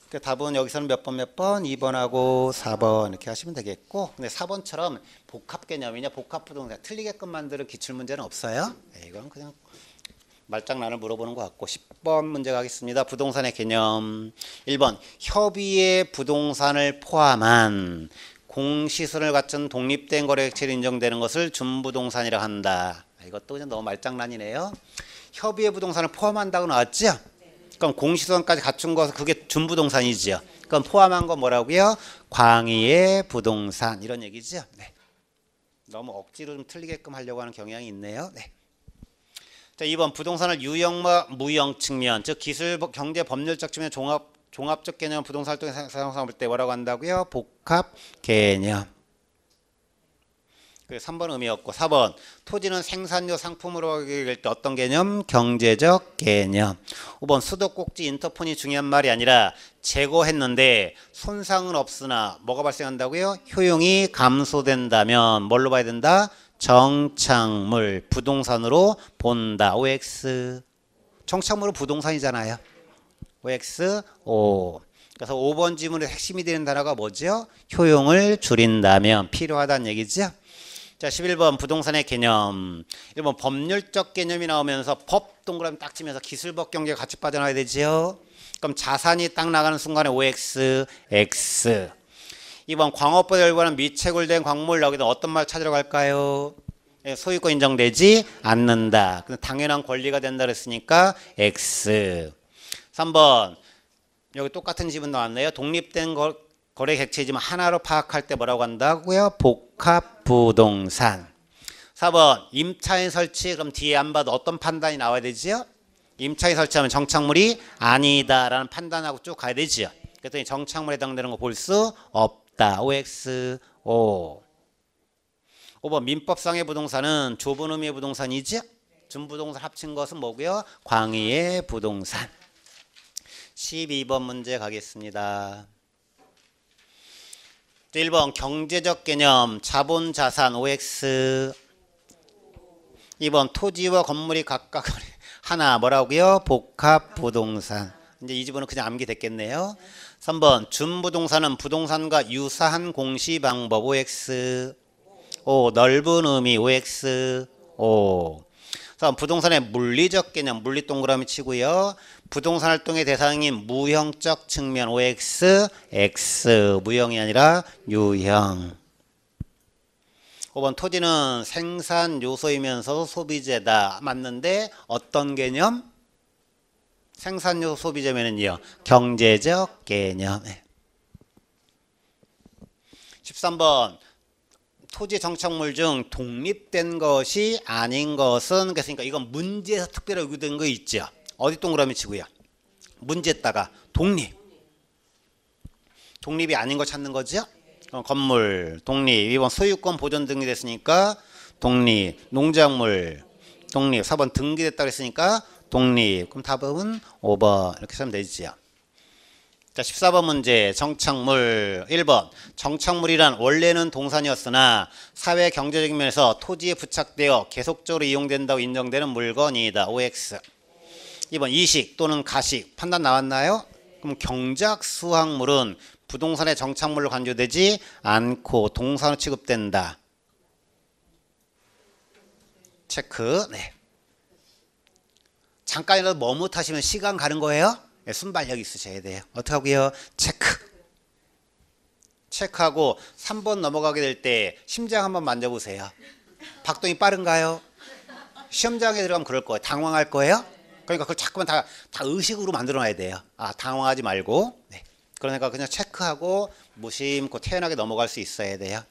그 답은 여기서는 몇 번 2번하고 4번 이렇게 하시면 되겠고, 근데 4번처럼 복합 개념이냐 복합 부동산 틀리게끔 만드는 기출 문제는 없어요. 네, 이건 그냥 말장난을 물어보는 것 같고. 10번 문제 가겠습니다. 부동산의 개념. 1번 협의의 부동산을 포함한 공시설을 갖춘 독립된 거래액체로 인정되는 것을 준부동산이라 한다. 이것도 그냥 너무 말장난이네요. 협의의 부동산을 포함한다고 나왔죠? 그럼 공시설까지 갖춘 거 그게 준부동산이죠. 그럼 포함한 건 뭐라고요? 광의의 부동산 이런 얘기죠. 네. 너무 억지로 좀 틀리게끔 하려고 하는 경향이 있네요. 네. 자, 2번 부동산을 유형과 무형 측면, 즉 기술, 경제, 법률적 측면 종합적 개념 부동산 활동에 사용할 때 뭐라고 한다고요? 복합 개념. 그 3번 의미였고, 4번 토지는 생산료 상품으로 여길 때 어떤 개념? 경제적 개념. 5번 수도꼭지 인터폰이 중요한 말이 아니라 제거했는데 손상은 없으나 뭐가 발생한다고요? 효용이 감소된다면 뭘로 봐야 된다? 정착물, 부동산으로 본다. OX. 정착물은 부동산이잖아요. OX, O. 그래서 5번 지문의 핵심이 되는 단어가 뭐죠? 효용을 줄인다면, 필요하다는 얘기죠. 자, 11번 부동산의 개념. 1번 법률적 개념이 나오면서 법 동그라미 딱 치면서 기술법 경제가 같이 빠져나와야 되지요. 그럼 자산이 딱 나가는 순간에 OX, X. 2번 광업보다 열관한 미채굴된 광물 여기다 어떤 말 찾으러 갈까요? 예, 소유권 인정되지 않는다. 근데 당연한 권리가 된다 그랬으니까 X. 3번 여기 똑같은 지분 나왔네요. 독립된 거래 객체지만 하나로 파악할 때 뭐라고 한다고요? 복합부동산. 4번 임차인 설치. 그럼 뒤에 안 봐도 어떤 판단이 나와야 되지요? 임차인 설치하면 정착물이 아니다라는 판단하고 쭉 가야 되지요. 그랬더니 정착물에 해당되는 거 볼 수 없다. OX, O. 5번 민법상의 부동산은 좁은 의미의 부동산이지? 준부동산 합친 것은 뭐고요? 광의의 부동산. 12번 문제 가겠습니다. 1번 경제적 개념 자본자산 OX. 2번 토지와 건물이 각각 하나 뭐라고요? 복합부동산. 이제 이 지분은 그냥 암기됐겠네요. 3번 준부동산은 부동산과 유사한 공시방법 OX. O 넓은 의미 OX. O. 부동산의 물리적 개념 물리 동그라미 치고요. 부동산 활동의 대상인 무형적 측면 OX, X. 무형이 아니라 유형. 5번 토지는 생산 요소이면서 소비재다. 맞는데 어떤 개념? 생산 요소 소비재면은요. 경제적 개념. 13번 토지 정착물 중 독립된 것이 아닌 것은 그러니까 이건 문제에서 특별히 요구된 거 있죠. 어디 동그라미 치고요. 문제에다가 독립이 아닌 거 찾는 거죠. 건물 독립. 2번 소유권 보존 등기됐으니까 독립. 농작물 독립. 4번 등기됐다고 했으니까 독립. 그럼 답은 5번 이렇게 쓰면 되지요. 자, 14번 문제 정착물. 1번 정착물이란 원래는 동산이었으나 사회 경제적인 면에서 토지에 부착되어 계속적으로 이용된다고 인정되는 물건이다. OX. 2번 이식 또는 가식. 판단 나왔나요? 그럼 경작 수확물은 부동산의 정착물로 간주되지 않고 동산으로 취급된다. 체크. 네. 잠깐이라도 머뭇하시면 시간 가는 거예요. 네, 순발력 있으셔야 돼요. 어떻게 하고요? 체크하고 3번 넘어가게 될 때 심장 한번 만져보세요. 박동이 빠른가요? 시험장에 들어가면 그럴 거예요. 당황할 거예요. 그러니까 그걸 자꾸만 다 의식으로 만들어놔야 돼요. 당황하지 말고. 네. 그러니까 그냥 체크하고 무심코 태연하게 넘어갈 수 있어야 돼요.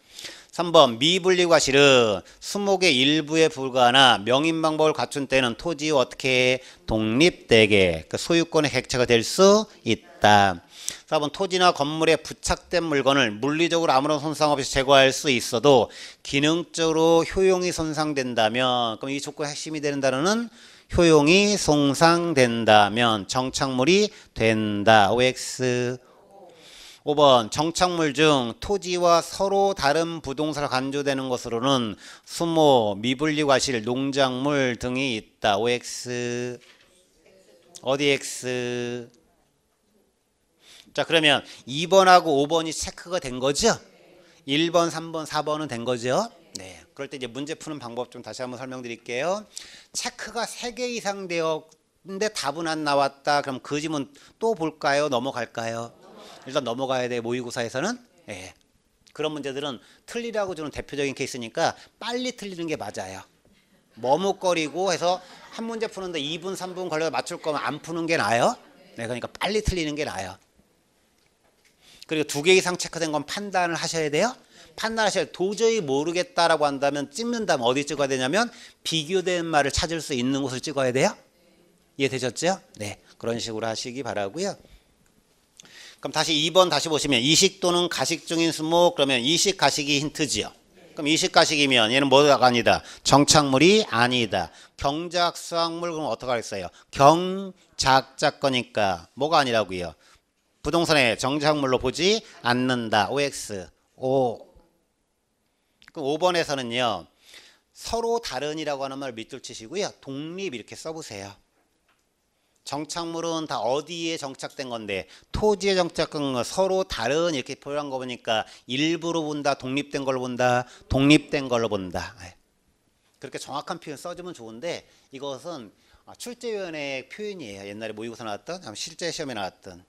3번 미분리과실은 수목의 일부에 불과하나 명인 방법을 갖춘 때는 토지 어떻게 독립되게 그 소유권의 객체가 될 수 있다. 4번 토지나 건물에 부착된 물건을 물리적으로 아무런 손상 없이 제거할 수 있어도 기능적으로 효용이 손상된다면 그럼 이 조건의 핵심이 되는 단어는 효용이 손상된다면 정착물이 된다. OX. 5번 정착물 중 토지와 서로 다른 부동산을 간주되는 것으로는 수목, 미분리과실, 농작물 등이 있다. OX. 어디 X? 자, 그러면 2번하고 5번이 체크가 된 거죠? 1번, 3번, 4번은 된 거죠? 네. 그럴 때 이제 문제 푸는 방법 좀 다시 한번 설명드릴게요. 체크가 3개 이상 되었는데 답은 안 나왔다. 그럼 그 지문 또 볼까요? 넘어갈까요? 일단 넘어가야 돼. 모의고사에서는. 네. 그런 문제들은 틀리라고 주는 대표적인 케이스니까 빨리 틀리는 게 맞아요. 머뭇거리고 해서 한 문제 푸는데 2분, 3분 걸려서 맞출 거면 안 푸는 게 나아요. 네, 그러니까 빨리 틀리는 게 나아요. 그리고 2개 이상 체크된 건 판단을 하셔야 돼요. 판단하셔야 도저히 모르겠다라고 한다면 찍는다면 어디 찍어야 되냐면 비교된 말을 찾을 수 있는 곳을 찍어야 돼요. 이해되셨죠? 네, 그런 식으로 하시기 바라고요. 그럼 다시 2번 다시 보시면 이식 또는 가식 중인 수목 그러면 이식 가식이 힌트지요. 그럼 이식 가식이면 얘는 뭐가 아니다. 정착물이 아니다. 경작 수확물 그럼 어떻게 하겠어요? 경작자 거니까 뭐가 아니라고요? 부동산의 정착물로 보지 않는다. OX. O. 그럼 5번에서는요. 서로 다른이라고 하는 말 밑줄 치시고요. 독립 이렇게 써보세요. 정착물은 다 어디에 정착된 건데 토지에 정착된 거 서로 다른 이렇게 표현한 거 보니까 일부로 본다. 독립된 걸로 본다. 독립된 걸로 본다. 그렇게 정확한 표현 써주면 좋은데 이것은 출제위원회 표현이에요. 옛날에 모의고사 나왔던, 아니면 실제 시험에 나왔던.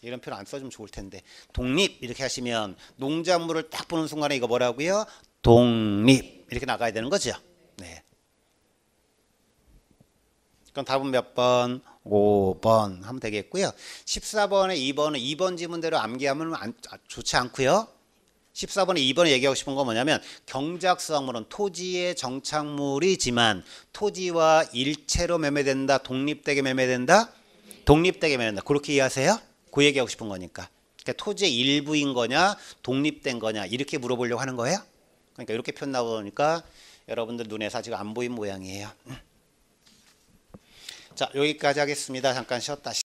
이런 표현 안 써주면 좋을 텐데. 독립 이렇게 하시면 농작물을 딱 보는 순간에 이거 뭐라고요? 독립 이렇게 나가야 되는 거죠. 네. 그럼 답은 몇 번? 5번 하면 되겠고요. 14번에 2번 지문대로 암기하면 좋지 않고요. 14번에 2번에 얘기하고 싶은 건 뭐냐면 경작수확물은 토지의 정착물이지만 토지와 일체로 매매된다. 독립되게 매매된다. 독립되게 매매된다. 그렇게 이해하세요? 그 얘기하고 싶은 거니까. 그러니까 토지의 일부인 거냐 독립된 거냐 이렇게 물어보려고 하는 거예요. 그러니까 이렇게 표현 나오니까 여러분들 눈에서 아직 안 보인 모양이에요. 자, 여기까지 하겠습니다. 잠깐 쉬었다.